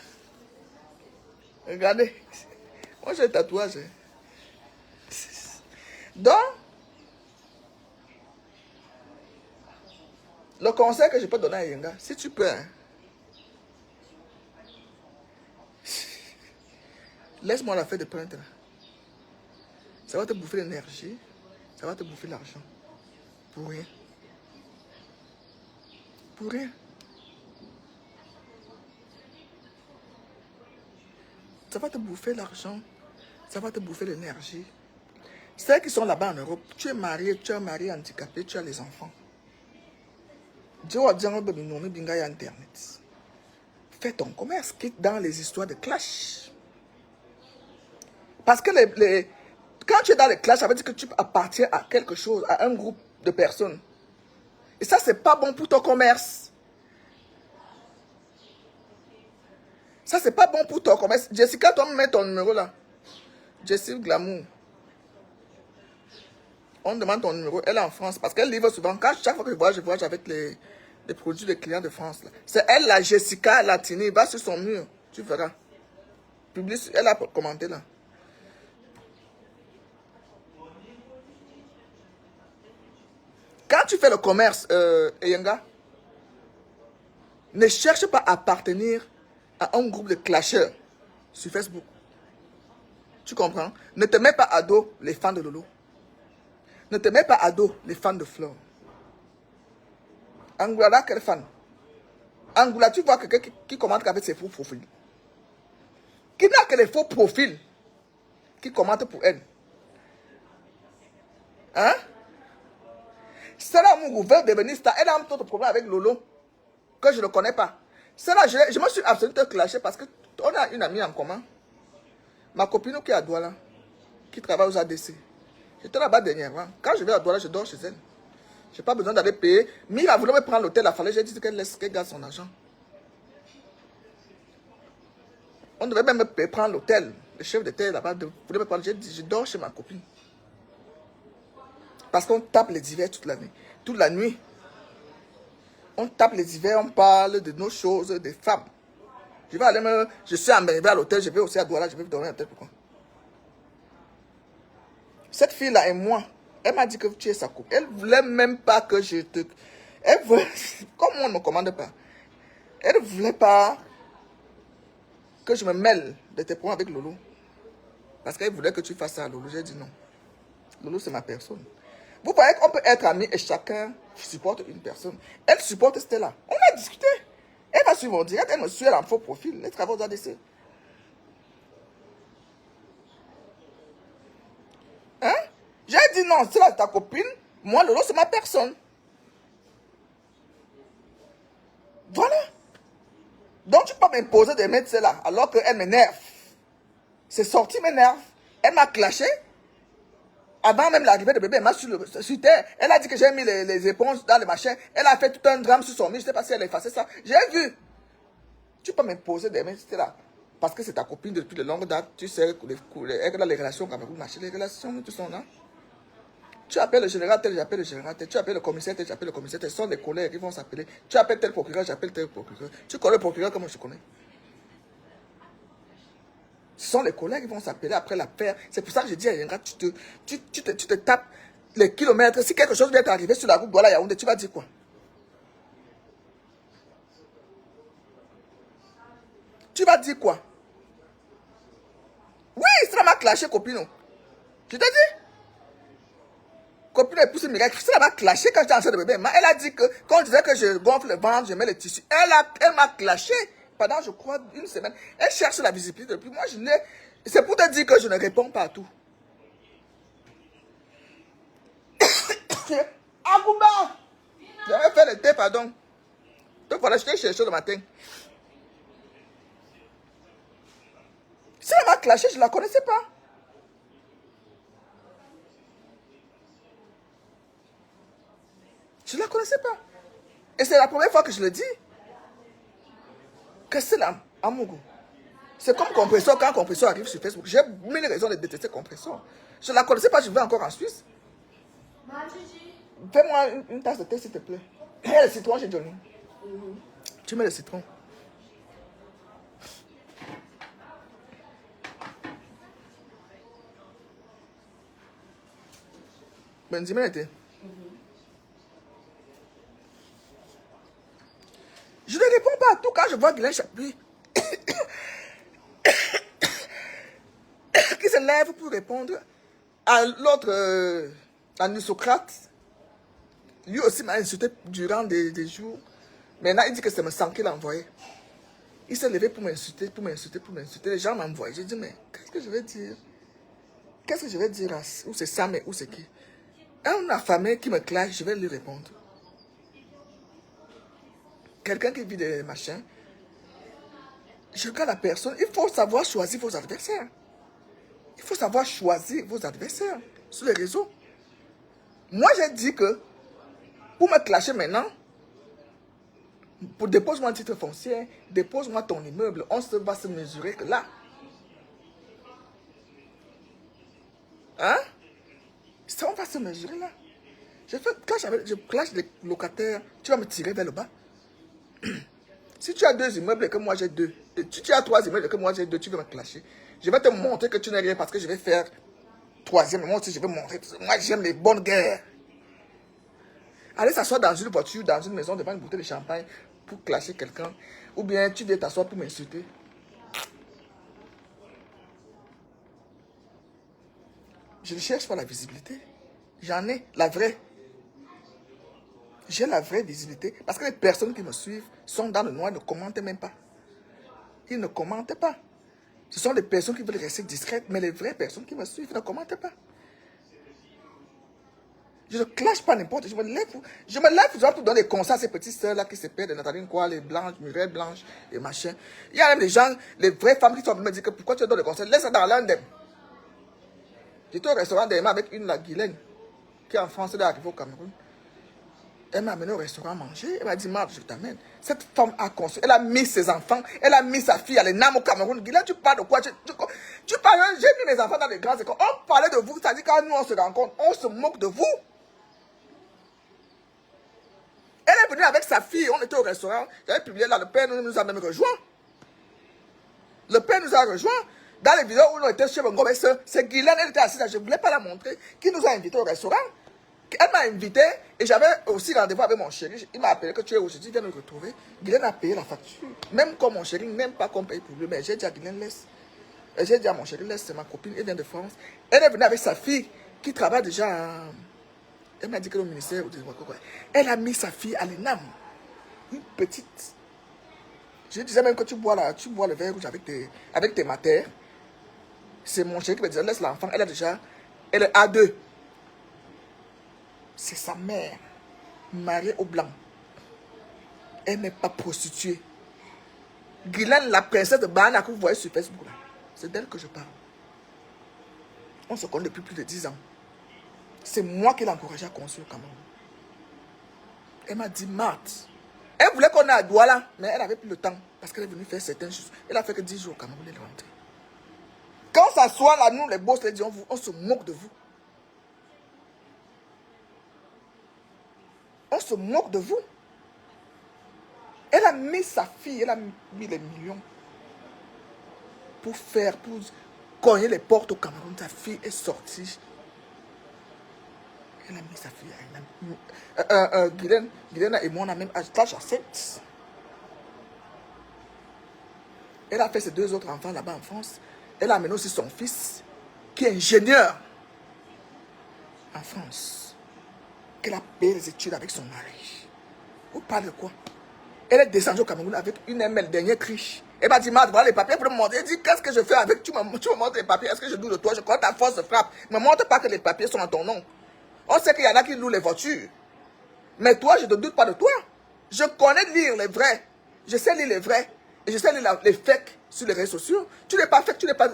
Speaker 3: Regardez. Moi, j'ai un tatouage. Donc, le conseil que je peux donner à Yenga, si tu peux, hein, laisse-moi la faire de plainte. Ça va te bouffer l'énergie, ça va te bouffer l'argent. Pour rien. Pour rien. Ça va te bouffer l'argent, ça va te bouffer l'énergie. Ceux qui sont là-bas en Europe, tu es marié handicapé, tu as les enfants. Internet. Fais ton commerce, quitte dans les histoires de clash. Parce que quand tu es dans les clashs, ça veut dire que tu appartiens à quelque chose, à un groupe de personnes. Et ça, c'est pas bon pour ton commerce. Ça, c'est pas bon pour ton commerce. Jessica, toi, mets ton numéro là. Jessie Glamour. On demande ton numéro. Elle est en France parce qu'elle livre souvent. Chaque fois que je voyage avec les produits des clients de France. C'est elle, la Jessica Latini. Va sur son mur. Tu verras. Publie, elle a commenté là. Quand tu fais le commerce, Yenga, ne cherche pas à appartenir à un groupe de clasheurs sur Facebook. Tu comprends? Ne te mets pas à dos les fans de Lolo. Ne te mets pas à dos les fans de Flore. Angoula, quel fan? Angoula, tu vois quelqu'un qui commente avec ses faux profils. Qui n'a que les faux profils. qui commentent pour elle. Hein? Celle-là, Mougou, veut devenir star. Elle a un autre problème avec Lolo, que je ne connais pas. Celle-là, je me suis absolument clashé parce qu'on a une amie en commun. Ma copine qui est à Douala, qui travaille aux ADC. J'étais là-bas dernièrement. Quand je vais à Douala, je dors chez elle. Je n'ai pas besoin d'aller payer. Mira voulait me prendre l'hôtel à Falaise. J'ai dit qu'elle laisse, qu'elle garde son argent. On devait même me prendre l'hôtel. Le chef d'hôtel là-bas voulait me prendre. J'ai dit, je dors chez ma copine. Parce qu'on tape les divers toute la nuit. Toute la nuit. On tape les divers, on parle de nos choses, des femmes. Je vais aller me... Je suis arrivé à l'hôtel, je vais aussi à Douala, je vais dormir à l'hôtel. Pourquoi? Cette fille-là et moi, elle m'a dit que tu es sa coupe. Elle ne voulait même pas que je te... Elle voulait... Comme on ne me commande pas. Elle ne voulait pas que je me mêle de tes problèmes avec Lolo. Parce qu'elle voulait que tu fasses ça à Lolo. J'ai dit non. Lolo, c'est ma personne. Vous voyez qu'on peut être amis et chacun supporte une personne. Elle supporte Stella. On a discuté. Elle va suivre mon direct. Elle me suit, elle a un faux profil. Les travaux d'ADC. Hein? J'ai dit non, c'est là ta copine. Moi, Lolo, c'est ma personne. Voilà. Donc, tu peux pas m'imposer de mettre cela alors qu'elle m'énerve. C'est sorti, m'énerve. Elle m'a clashé. Avant même l'arrivée de bébé, elle m'a sur terre. Elle a dit que j'ai mis les éponges dans le machin. Elle a fait tout un drame sur son mur. Je ne sais pas si elle a effacé ça. J'ai vu. Tu peux m'imposer de mettre cela. Parce que c'est ta copine depuis de longue date. Tu sais que les relations Cameroun, les relations, tout ça, non? Tu appelles le général tel, j'appelle le général tel. Tu appelles le commissaire tel, j'appelle le commissaire tel. Ce sont des collègues qui vont s'appeler. Tu appelles tel procureur, j'appelle tel procureur. Tu connais le procureur comme je connais. Ce sont les collègues qui vont s'appeler après l'affaire. C'est pour ça que je dis à Yenga, tu te tapes les kilomètres. Si quelque chose vient t'arriver sur la route, voilà Yaoundé, tu vas dire quoi? Tu vas dire quoi? Oui, ça m'a clashé, copine. Je t'ai dit. Copine épouse miracle, ça m'a clashé quand j'étais enceinte de bébé. Elle a dit que quand on disait que je gonfle le ventre, je mets le tissu. Elle m'a clashé pendant, je crois, une semaine. Elle cherche la visibilité depuis. Moi, je n'ai... C'est pour te dire que je ne réponds pas à tout. Agouba! J'avais fait le thé, pardon. Donc voilà, je t'ai cherché le matin. Si elle m'a clashé, je ne la connaissais pas. Je ne la connaissais pas. Et c'est la première fois que je le dis. Que c'est là, à Mougou. C'est comme Compressor, quand Compressor arrive sur Facebook. J'ai mille raisons de détester Compressor. Je ne la connaissais pas, je vais encore en Suisse. Fais-moi une tasse de thé, s'il te plaît. Le citron, j'ai donné. Tu mets le citron. Benzima était. Je ne réponds pas à tout quand je vois Guylaine Chapuis qui se lève pour répondre à l'autre, à Socrate. Lui aussi m'a insulté durant des jours. Maintenant, il dit que c'est me sang qu'il a envoyé. Il s'est levé pour m'insulter, pour m'insulter, pour m'insulter. Les gens m'envoient. J'ai dit, mais qu'est-ce que je vais dire? Qu'est-ce que je vais dire à... Ou c'est ça, mais où c'est qui? Un affamé qui me clash, je vais lui répondre. Quelqu'un qui vit des machins, je regarde la personne. Il faut savoir choisir vos adversaires. Il faut savoir choisir vos adversaires sur les réseaux. Moi, j'ai dit que pour me clasher maintenant, dépose-moi un titre foncier, dépose-moi ton immeuble, on va se mesurer que là. Hein? Ça, on va se mesurer là. Quand je clash les locataires, tu vas me tirer vers le bas. Si tu as 2 immeubles et que moi j'ai 2, si tu as 3 immeubles et que moi j'ai 2, tu vas me clasher. Je vais te montrer que tu n'es rien parce que je vais faire 3e. Moi aussi, je vais montrer. Moi, j'aime les bonnes guerres. Allez s'asseoir dans une voiture, dans une maison, devant une bouteille de champagne pour clasher quelqu'un. Ou bien tu viens t'asseoir pour m'insulter. Je ne cherche pas la visibilité. J'en ai, la vraie. J'ai la vraie visibilité. Parce que les personnes qui me suivent sont dans le noir, ne commentent même pas. Ils ne commentent pas. Ce sont les personnes qui veulent rester discrètes, mais les vraies personnes qui me suivent ne commentent pas. Je ne clash pas n'importe. Je me lève pour donner des conseils à ces petites sœurs-là qui se perdent, Nathalie quoi, les blanches, Muriel Blanche, les machins. Il y a même des gens, les vraies femmes qui sont venus me dire que pourquoi tu donnes des conseils. Laisse ça dans l'un d'elles. J'étais au restaurant d'Emma avec une, la Guylaine, qui est en France, elle est arrivée au Cameroun. Elle m'a amené au restaurant manger. Elle m'a dit, Marc, je t'amène. Cette femme a construit. Elle a mis ses enfants. Elle a mis sa fille à l'ENAM au Cameroun. Guylaine, tu parles de quoi? Tu parles, j'ai mis mes enfants dans les grandes écoles. On parlait de vous. C'est-à-dire quand nous on se rencontre, on se moque de vous. Elle est venue avec sa fille. On était au restaurant. J'avais publié là. Le père nous a même rejoint. Le père nous a rejoint. Dans les vidéos où on était chez Bongo, c'est Guylaine. Elle était assise là. Je ne voulais pas la montrer. Qui nous a invités au restaurant. Elle m'a invité et j'avais aussi rendez-vous avec mon chéri. Il m'a appelé que tu es aujourd'hui, viens me retrouver. Guylaine a payé la facture. Même comme mon chéri n'aime pas qu'on paye pour lui. Mais j'ai dit à Guylaine, laisse. Et j'ai dit à mon chéri, laisse, c'est ma copine, elle vient de France. Elle est venue avec sa fille qui travaille déjà à... Elle m'a dit que le ministère... Elle a mis sa fille à l'ENAM. Une petite. Je disais même que tu bois le verre rouge avec tes matères. C'est mon chéri qui me disait, laisse l'enfant. Elle est A2. C'est sa mère, mariée au blanc. Elle n'est pas prostituée. Guylaine, la princesse de Bahana que vous voyez sur Facebook, c'est d'elle que je parle. On se connaît depuis plus de 10 ans. C'est moi qui l'ai encouragée à construire au Cameroun. Elle m'a dit, Marthe, elle voulait qu'on aille à Douala, mais elle n'avait plus le temps parce qu'elle est venue faire certaines choses. Elle a fait que 10 jours au Cameroun, elle est rentrée. Quand on s'assoit là, nous les boss, les disons, on se moque de vous. On se moque de vous. Elle a mis sa fille, elle a mis les millions pour cogner les portes au Cameroun. Sa fille est sortie. Elle a mis sa fille. Guylaine et moi, on a même âge à 7. Elle a fait ses 2 autres enfants là-bas en France. Elle a amené aussi son fils, qui est ingénieur en France. Elle a payé les études avec son mari. Vous parlez de quoi? Elle est descendue au Cameroun avec une ML, dernière triche. Elle m'a dit, Marthe, voilà les papiers pour me montrer. Elle dit, qu'est-ce que je fais avec? Tu me montres les papiers. Est-ce que je doute de toi? Je crois que ta force se frappe. Ne me montre pas que les papiers sont en ton nom. On sait qu'il y en a qui louent les voitures. Mais toi, je ne doute pas de toi. Je connais lire les vrais. Je sais lire les vrais. Et je sais lire les fakes sur les réseaux sociaux. Tu n'es pas fake, tu n'es pas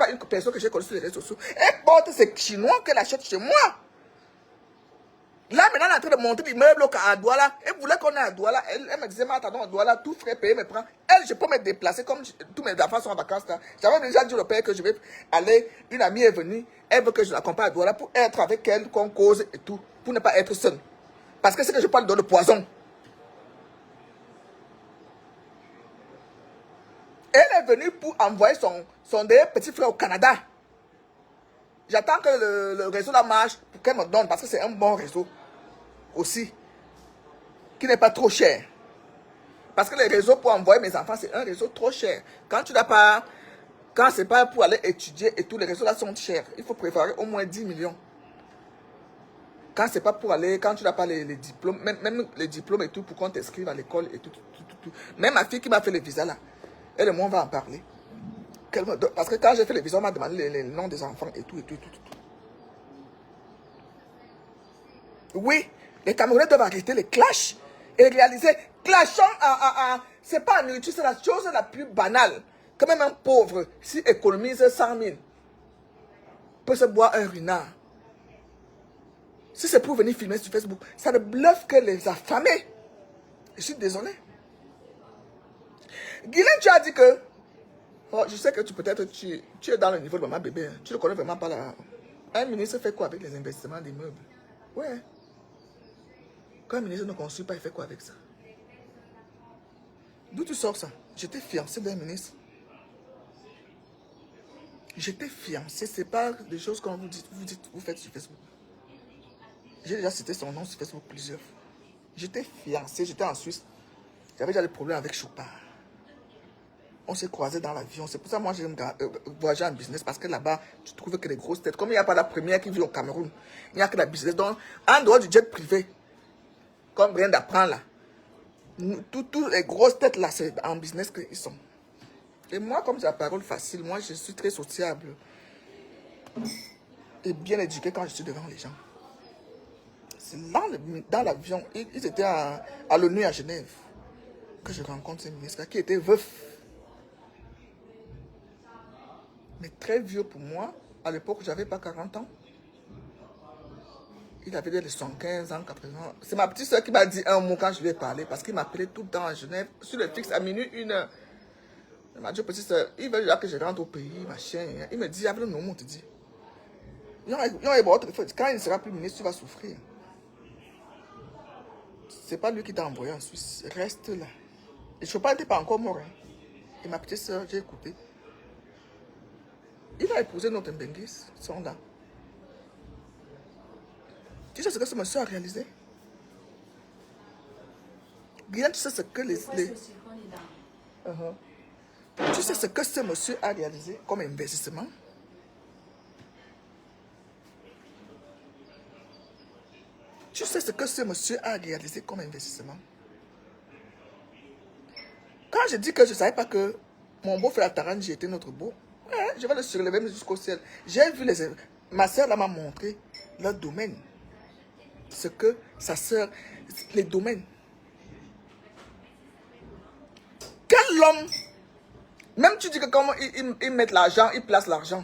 Speaker 3: une personne que j'ai connue sur les réseaux sociaux. Elle porte ces chinois qu'elle achète chez moi. Là, maintenant, elle est en train de monter l'immeuble à Douala. Elle voulait qu'on aille à Douala. Elle me disait, mais attends, à Douala, tout frais payé me prend. Elle, je peux me déplacer comme tous mes enfants sont en vacances. J'avais déjà dit au père que je vais aller. Une amie est venue. Elle veut que je l'accompagne à Douala pour être avec elle, qu'on cause et tout. Pour ne pas être seule. Parce que c'est que je parle de poison. Elle est venue pour envoyer son petit frère au Canada. J'attends que le réseau la marche pour qu'elle me donne. Parce que c'est un bon réseau. Aussi, qui n'est pas trop cher. Parce que les réseaux pour envoyer mes enfants, c'est un réseau trop cher. Quand c'est pas pour aller étudier et tous les réseaux là sont chers. Il faut préparer au moins 10 millions. Quand c'est pas pour aller, quand tu n'as pas les diplômes, même les diplômes et tout, pour qu'on t'inscrive à l'école et tout. Même ma fille qui m'a fait les visas là, elle et moi on va en parler. Parce que quand j'ai fait les visas, on m'a demandé les noms des enfants et tout. Oui. Les Camerounais doivent arrêter les clashs et réaliser, clashant c'est pas en nourriture, c'est la chose la plus banale. Quand même un pauvre, s'il économise 100 000, peut se boire un renard. Si c'est pour venir filmer sur Facebook, ça ne bluffe que les affamés. Je suis désolé. Guylaine, tu as dit que, oh, je sais que peut-être tu es dans le niveau de maman bébé, hein. Tu ne connais vraiment pas là. Un ministre fait quoi avec les investissements d'immeubles? Ouais. Quand un ministre ne construit pas, il fait quoi avec ça? D'où tu sors ça? J'étais fiancé d'un ministre. J'étais fiancé, c'est pas des choses comme vous faites sur Facebook. J'ai déjà cité son nom sur Facebook plusieurs fois. J'étais fiancé, j'étais en Suisse. J'avais déjà des problèmes avec Chopin. On s'est croisés dans l'avion. C'est pour ça que moi j'aime voyager en business. Parce que là-bas, tu trouves que les grosses têtes. Comme il n'y a pas la première qui vit au Cameroun, il n'y a que la business. Donc, en dehors du jet privé, comme rien d'apprendre là, toutes les grosses têtes là, c'est en business qu'ils sont. Et moi, comme j'ai la parole facile, moi, je suis très sociable. Et bien éduqué quand je suis devant les gens. C'est dans l'avion, ils étaient à l'ONU à Genève, que je rencontre ce ministre qui était veuf. Mais très vieux pour moi. À l'époque, je n'avais pas 40 ans. Il avait des 75 ans, 80 ans. C'est ma petite soeur qui m'a dit un mot quand je lui ai parlé, parce qu'il m'appelait tout le temps à Genève, sur le fixe, à minuit, 1h. Il m'a dit, petite soeur, il veut déjà que je rentre au pays, machin. Il me dit, avec le nom, on te dit. Quand il ne sera plus ministre, tu vas souffrir. C'est pas lui qui t'a envoyé en Suisse. Reste là. Et Chopin n'était pas encore mort. Hein. Et ma petite soeur, j'ai écouté. Il a épousé notre Mbengis, son gars. Tu sais ce que ce monsieur a réalisé? Bien, tu sais ce que les... Tu sais ce que ce monsieur a réalisé comme investissement? Tu sais ce que ce monsieur a réalisé comme investissement? Quand je dis que je ne savais pas que mon beau-frère Taranji était notre beau, ouais, je vais le surlever jusqu'au ciel. J'ai vu ma soeur là m'a montré leur domaine. Ce que sa soeur, les domaines. Quel homme, même tu dis que comment ils mettent l'argent, ils placent l'argent.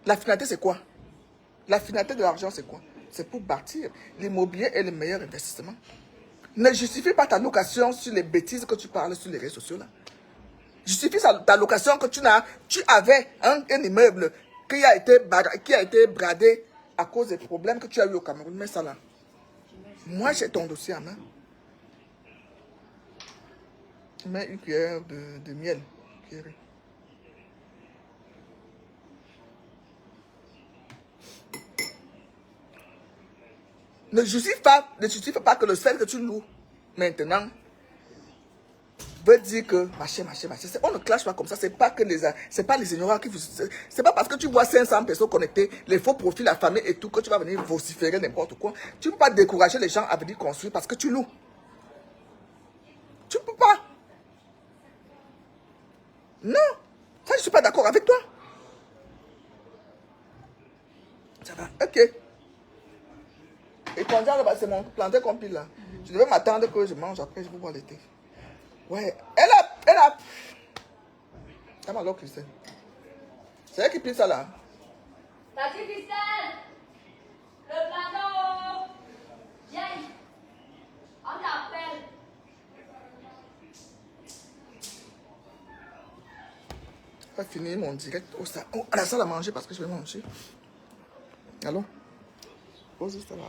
Speaker 3: La finalité c'est quoi? La finalité de l'argent c'est quoi? C'est pour bâtir. L'immobilier est le meilleur investissement. Ne justifie pas ta location sur les bêtises que tu parles sur les réseaux sociaux là. Justifie ta location que tu avais un immeuble qui a été bradé à cause des problèmes que tu as eu au Cameroun. Mais ça là. Moi j'ai ton dossier à main. Mets une cuillère de miel. Ne justifie pas que le seul que tu loues maintenant veut dire que machin. On ne clash pas comme ça. C'est pas les ignorants qui vous. C'est pas parce que tu vois 500 personnes connectées, les faux profils, la famille et tout, que tu vas venir vociférer n'importe quoi. Tu ne peux pas décourager les gens à venir construire parce que tu loues. Tu ne peux pas. Non. Ça, je ne suis pas d'accord avec toi. Ça va. Ok. Et quand c'est mon plantain qu'on pile là. Je devais m'attendre que je mange après, je vais boire l'été. Ouais. Elle a. Elle m'a l'autre Christelle. C'est elle qui pile ça là.
Speaker 2: Tati Christelle, le plateau. Viens. On t'appelle.
Speaker 3: Je vais finir mon direct à la salle à manger parce que je vais manger. Allô? Pose ça là.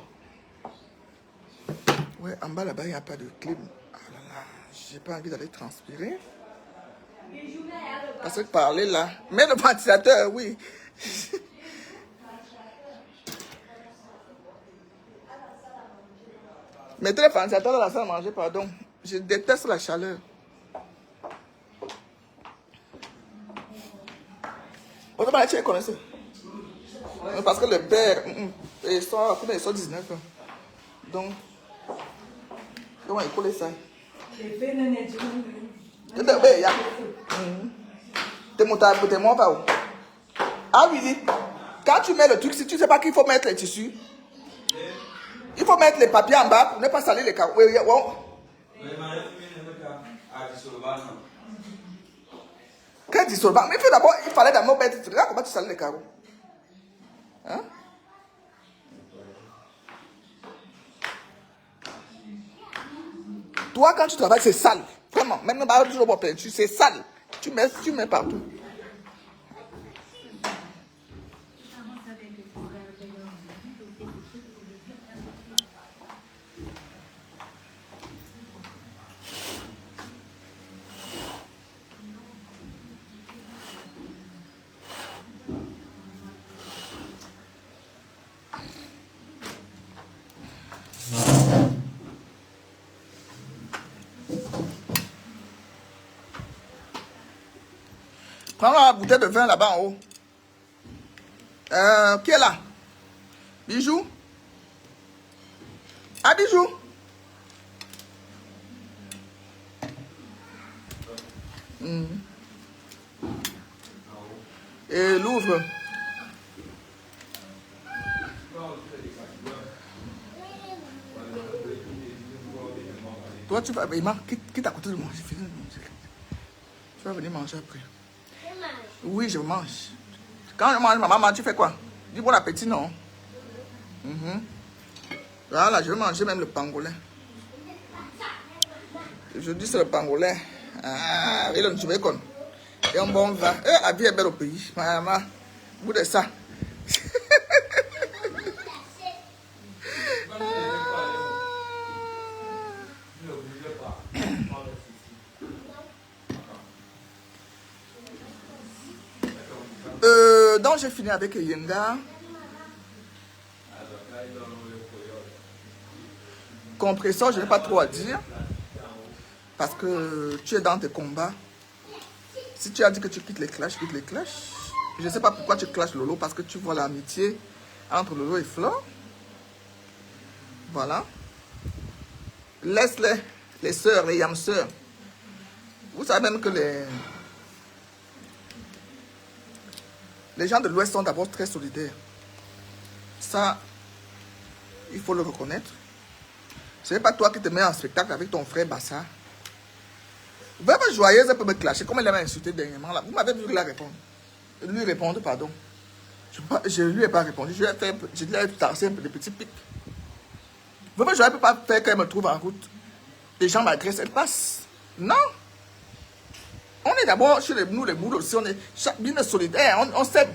Speaker 3: Ouais, en bas là-bas, il n'y a pas de clim. Ah là là, j'ai pas envie d'aller transpirer. Parce que parler là. Mais le ventilateur, oui. Mettez le ventilateur dans la salle à manger, pardon. Je déteste la chaleur. Autrement, tu es connaissé. Parce que le père, ils sont 19. Donc, comment il colle ça? T'es mon pas où? Ah oui, quand tu mets le truc, si tu ne sais pas qu'il faut mettre les tissus, il faut mettre les papiers en bas pour ne pas salir les carreaux. Oui. Quel dissolvant? Mais il fallait d'abord mettre. Regarde comment tu salis les carreaux. Hein? Toi, quand tu travailles, c'est sale. Vraiment. Même pas toujours pour peinture, c'est sale. Tu mets partout. Prends la bouteille de vin là-bas en haut. Qui est là? Bijou? Ah, Bijou? Et l'ouvre. Toi, tu vas... Quitte à côté de moi, j'ai fini de manger. Tu vas venir manger après. Oui, je mange. Quand je mange, maman, tu fais quoi? Dis bon appétit, non? Voilà, je vais manger même le pangolin. Je dis c'est le pangolin. Ah, oui, tu veux qu'on. Et un bon vin. La vie est belle au pays. Maman, bout de ça. Donc j'ai fini avec Yenga. Compresseur, je n'ai pas trop à dire. Parce que tu es dans tes combats. Si tu as dit que tu quittes les clashs, quitte les clashs. Je ne sais pas pourquoi tu clashes Lolo. Parce que tu vois l'amitié entre Lolo et Flore. Voilà. Laisse-les, les sœurs, les yam sœurs. Vous savez même que les gens de l'Ouest sont d'abord très solidaires. Ça, il faut le reconnaître. Ce n'est pas toi qui te mets en spectacle avec ton frère Bassa. Vraiment joyeuse, elle peut me clasher. Comme elle m'a insulté dernièrement, là. Vous m'avez vu la répondre. Lui répondre, pardon. Je ne lui ai pas répondu. Je lui ai tassé un peu de petits pics. Vraiment, je ne peux pas faire qu'elle me trouve en route. Les gens m'agressent, elle passe. Non. On est d'abord chez nous, les boules aussi. On est bien solidaires. On s'aime.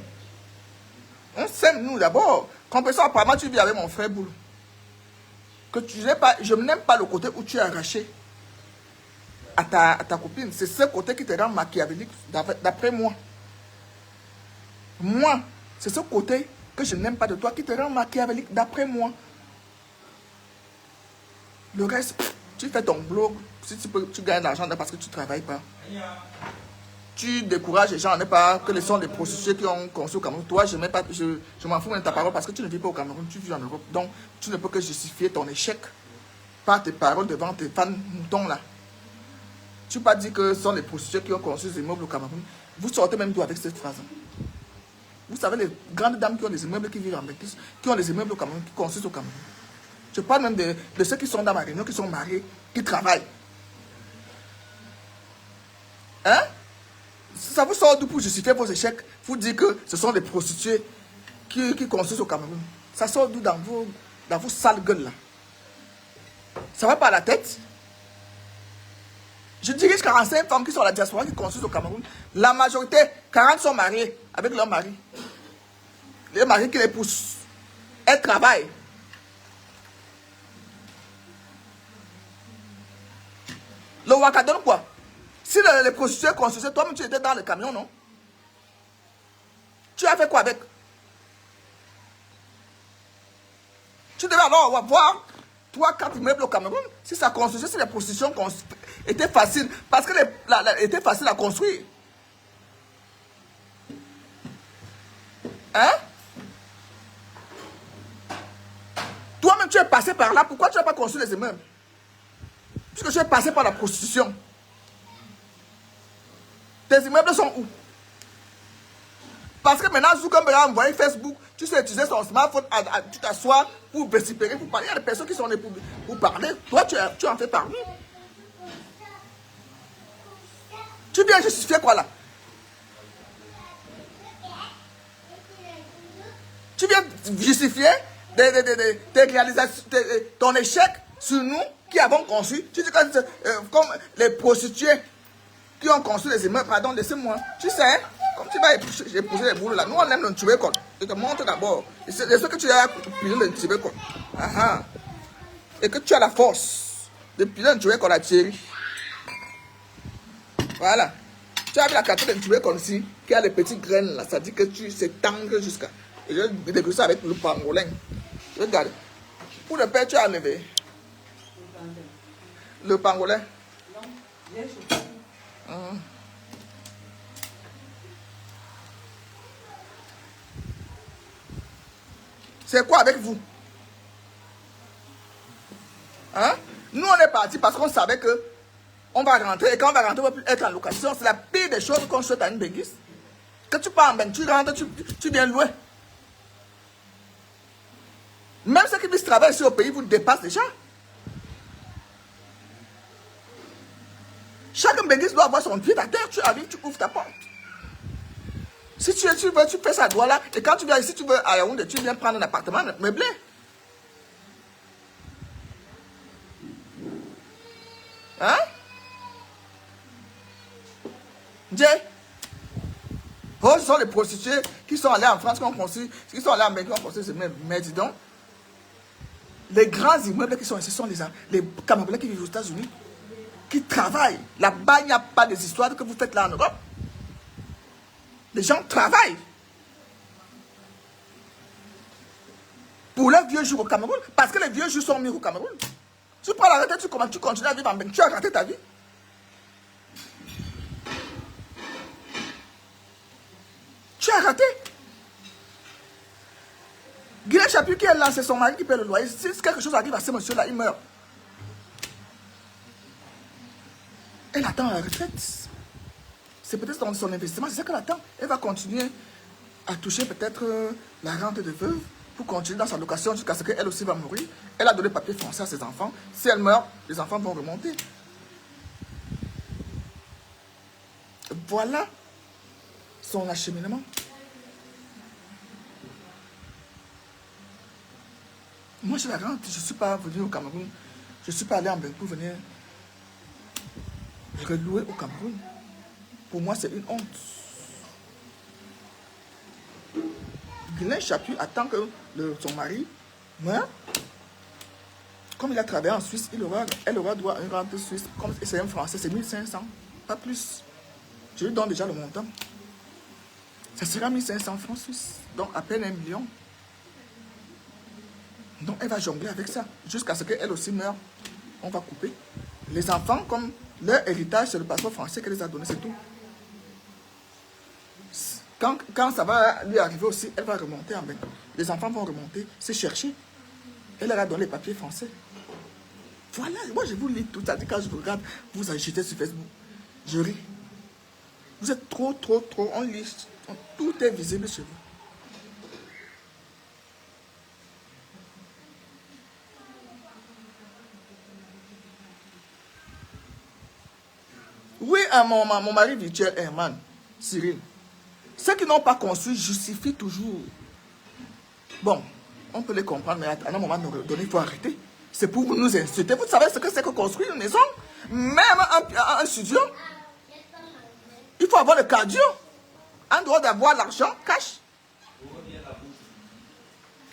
Speaker 3: On s'aime, nous, d'abord. Compresseur, apparemment, tu vis avec mon frère Boule. Que tu n'aimes pas, je n'aime pas le côté où tu es arraché à ta copine. C'est ce côté qui te rend machiavélique, d'après moi. Moi, c'est ce côté que je n'aime pas de toi qui te rend machiavélique, d'après moi. Le reste, tu fais ton blog. Si tu gagnes de l'argent parce que tu ne travailles pas. Tu décourages les gens à ne pas que ce sont des prostituées qui ont conçu au Cameroun. Toi, je m'en fous même de ta parole parce que tu ne vis pas au Cameroun, tu vis en Europe. Donc, tu ne peux que justifier ton échec par tes paroles devant tes fans moutons là. Tu n'as pas dit que ce sont les prostituées qui ont conçu des immeubles au Cameroun. Vous sortez même d'où avec cette phrase. Vous savez, les grandes dames qui ont des immeubles qui vivent en Belgique, qui ont des immeubles au Cameroun, qui construisent au Cameroun. Je parle même de ceux qui sont dans ma réunion, qui sont mariés, qui travaillent. Hein? Ça vous sort d'où pour justifier vos échecs? Vous dites que ce sont des prostituées qui construisent au Cameroun. Ça sort d'où dans vos sales gueules là? Ça va pas à la tête? Je dirige 45 femmes qui sont à la diaspora qui construisent au Cameroun. La majorité, 40 sont mariées avec leur mari. Les maris qui les poussent. Elles travaillent. Le Waka donne quoi? Si les prostituées construisaient, toi-même tu étais dans le camion, non? Tu as fait quoi avec? Tu devais alors voir 3-4 immeubles au Cameroun. Si ça construisait, si les prostitutions étaient faciles, parce que était facile à construire. Hein? Toi-même tu es passé par là, pourquoi tu n'as pas construit les immeubles? Puisque tu es passé par la prostitution. Tes immeubles sont où? Parce que maintenant, Zuckerberg a envoyé Facebook, tu sais utiliser son smartphone, tu t'assois pour vociférer, pour parler. Il y a des personnes qui sont là pour parler. Toi, tu en fais parler. Tu viens justifier quoi là? Tu viens justifier tes réalisations, ton échec sur nous qui avons conçu. Tu dis que comme les prostituées qui ont construit les immeubles, pardon, laissez-moi. Tu sais, comme tu vas épouser les boules là, nous on aime le Ntubekon. Je te montre d'abord. C'est ce que tu as pilé le Ntubekon. Et que tu as la force de piler le Ntubekon à Thierry. Voilà. Tu as vu la carte de Ntubekon ici, qui a les petites graines là, ça dit que c'est tendre jusqu'à. Et je vais déguster avec le pangolin. Regarde. Pour le père, tu as enlevé. Le pangolin. C'est quoi avec vous? Hein? Nous, on est partis parce qu'on savait que on va rentrer. Et quand on va rentrer, on va plus être en location. C'est la pire des choses qu'on souhaite à une béguisse. Quand tu pars en bain, tu rentres, tu viens loin. Même ceux qui puissent travailler ici au pays vous dépassent déjà. Chaque Benguis doit avoir son pied à terre. Tu arrives, tu ouvres ta porte. Si tu veux, tu fais ça droit là. Et quand tu viens ici, tu veux à Yaoundé, tu viens prendre un appartement meublé. Hein? Dieu. Oh, ce sont les prostituées qui sont allées en France, qui sont allées en Belgique, qui ont construit ces meubles. Mais dis donc, les grands immeubles qui sont ici sont les Camerounais qui vivent aux États-Unis, qui travaillent. Là-bas, il n'y a pas des histoires que vous faites là en Europe. Les gens travaillent. Pour leurs vieux jours au Cameroun, parce que les vieux jours sont mis au Cameroun. Tu prends la retraite, tu continues à vivre en Belgique, tu as raté ta vie. Tu as raté. Guilhem Chapuis qui est là, c'est son mari qui paie le loyer. Si quelque chose arrive à ce monsieur-là, il meurt. Elle attend la retraite. C'est peut-être son investissement, c'est ça qu'elle attend. Elle va continuer à toucher peut-être la rente de veuve pour continuer dans sa location jusqu'à ce qu'elle aussi va mourir. Elle a donné papier français à ses enfants. Si elle meurt, les enfants vont remonter. Voilà son acheminement. Moi, je la rente. Je ne suis pas venu au Cameroun. Je ne suis pas allé en Belgique pour venir relouer au Cameroun. Pour moi, c'est une honte. Guilhem Chapuis attend que son mari meure. Comme il a travaillé en Suisse, elle aura droit à une rente suisse. Comme c'est un Français, c'est 1500, pas plus. Je lui donne déjà le montant. Ça sera 1500 francs suisses, donc à peine 1 million. Donc elle va jongler avec ça, jusqu'à ce qu'elle aussi meure. On va couper. Les enfants, comme leur héritage, c'est le passeport français qu'elle les a donné, c'est tout. Quand ça va lui arriver aussi, elle va remonter en Belgique. Les enfants vont remonter, c'est chercher. Elle leur a donné les papiers français. Voilà, moi je vous lis tout ça. Quand je vous regarde, vous agitez sur Facebook. Je ris. Vous êtes trop, on lit. Tout est visible chez vous. Oui, à mon mari virtuel, Herman, Cyril. Ceux qui n'ont pas construit justifient toujours. Bon, on peut les comprendre, mais à un moment donné, il faut arrêter. C'est pour nous insulter. Vous savez ce que c'est que construire une maison? Même un studio. Il faut avoir le cardio. En dehors d'avoir l'argent, cash.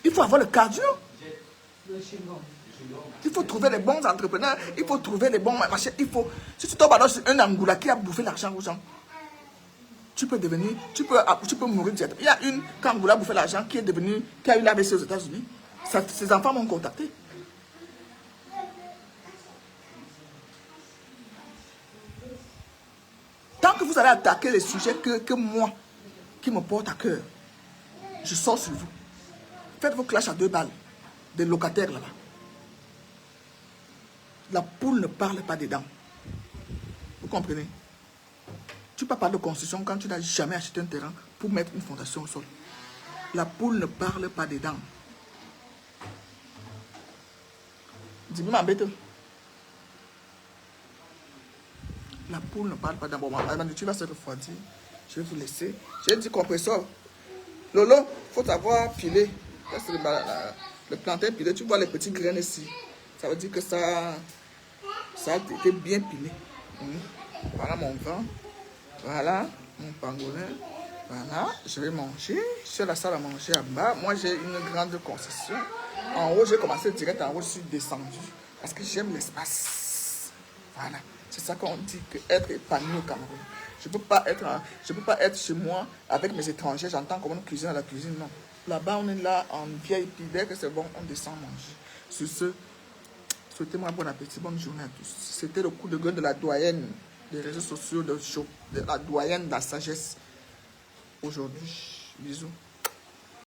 Speaker 3: Il faut avoir le cardio. Il faut trouver les bons entrepreneurs. Il faut trouver les bons machins. Si tu tombes alors sur un Angoula qui a bouffé l'argent aux gens, tu peux mourir directement. Il y a une Kangoula a bouffé l'argent qui a eu l'AVC aux États-Unis. Ses enfants m'ont contacté. Tant que vous allez attaquer les sujets que moi, qui me portent à cœur, je sors sur vous. Faites vos clashs à 2 balles. Des locataires là-bas. La poule ne parle pas des dents. Vous comprenez? Tu ne peux pas parler de construction quand tu n'as jamais acheté un terrain pour mettre une fondation au sol. La poule ne parle pas des dents. Dis-moi, m'embête. La poule ne parle pas des dents. Bon, tu vas se refroidir. Je vais vous laisser. J'ai dit compresseur. Lolo, il faut savoir piler. C'est le plantain pilé. Tu vois les petits graines ici. Ça veut dire que ça a été bien pilé. Voilà mon vin. Voilà mon pangolin. Voilà, je vais manger. Je suis à la salle à manger en bas. Moi, j'ai une grande concession. En haut, j'ai commencé direct en haut. Je suis descendu parce que j'aime l'espace. Voilà, c'est ça qu'on dit que être épanoui au Cameroun. Je ne peux pas être chez moi avec mes étrangers. J'entends comment on cuisine à la cuisine. Non. Là-bas, on est là en VIP. Dès que c'est bon, on descend manger. Sur ce, souhaitez-moi bon appétit, bonne journée à tous. C'était le coup de gueule de la doyenne des réseaux sociaux, de la doyenne de la sagesse aujourd'hui. Bisous.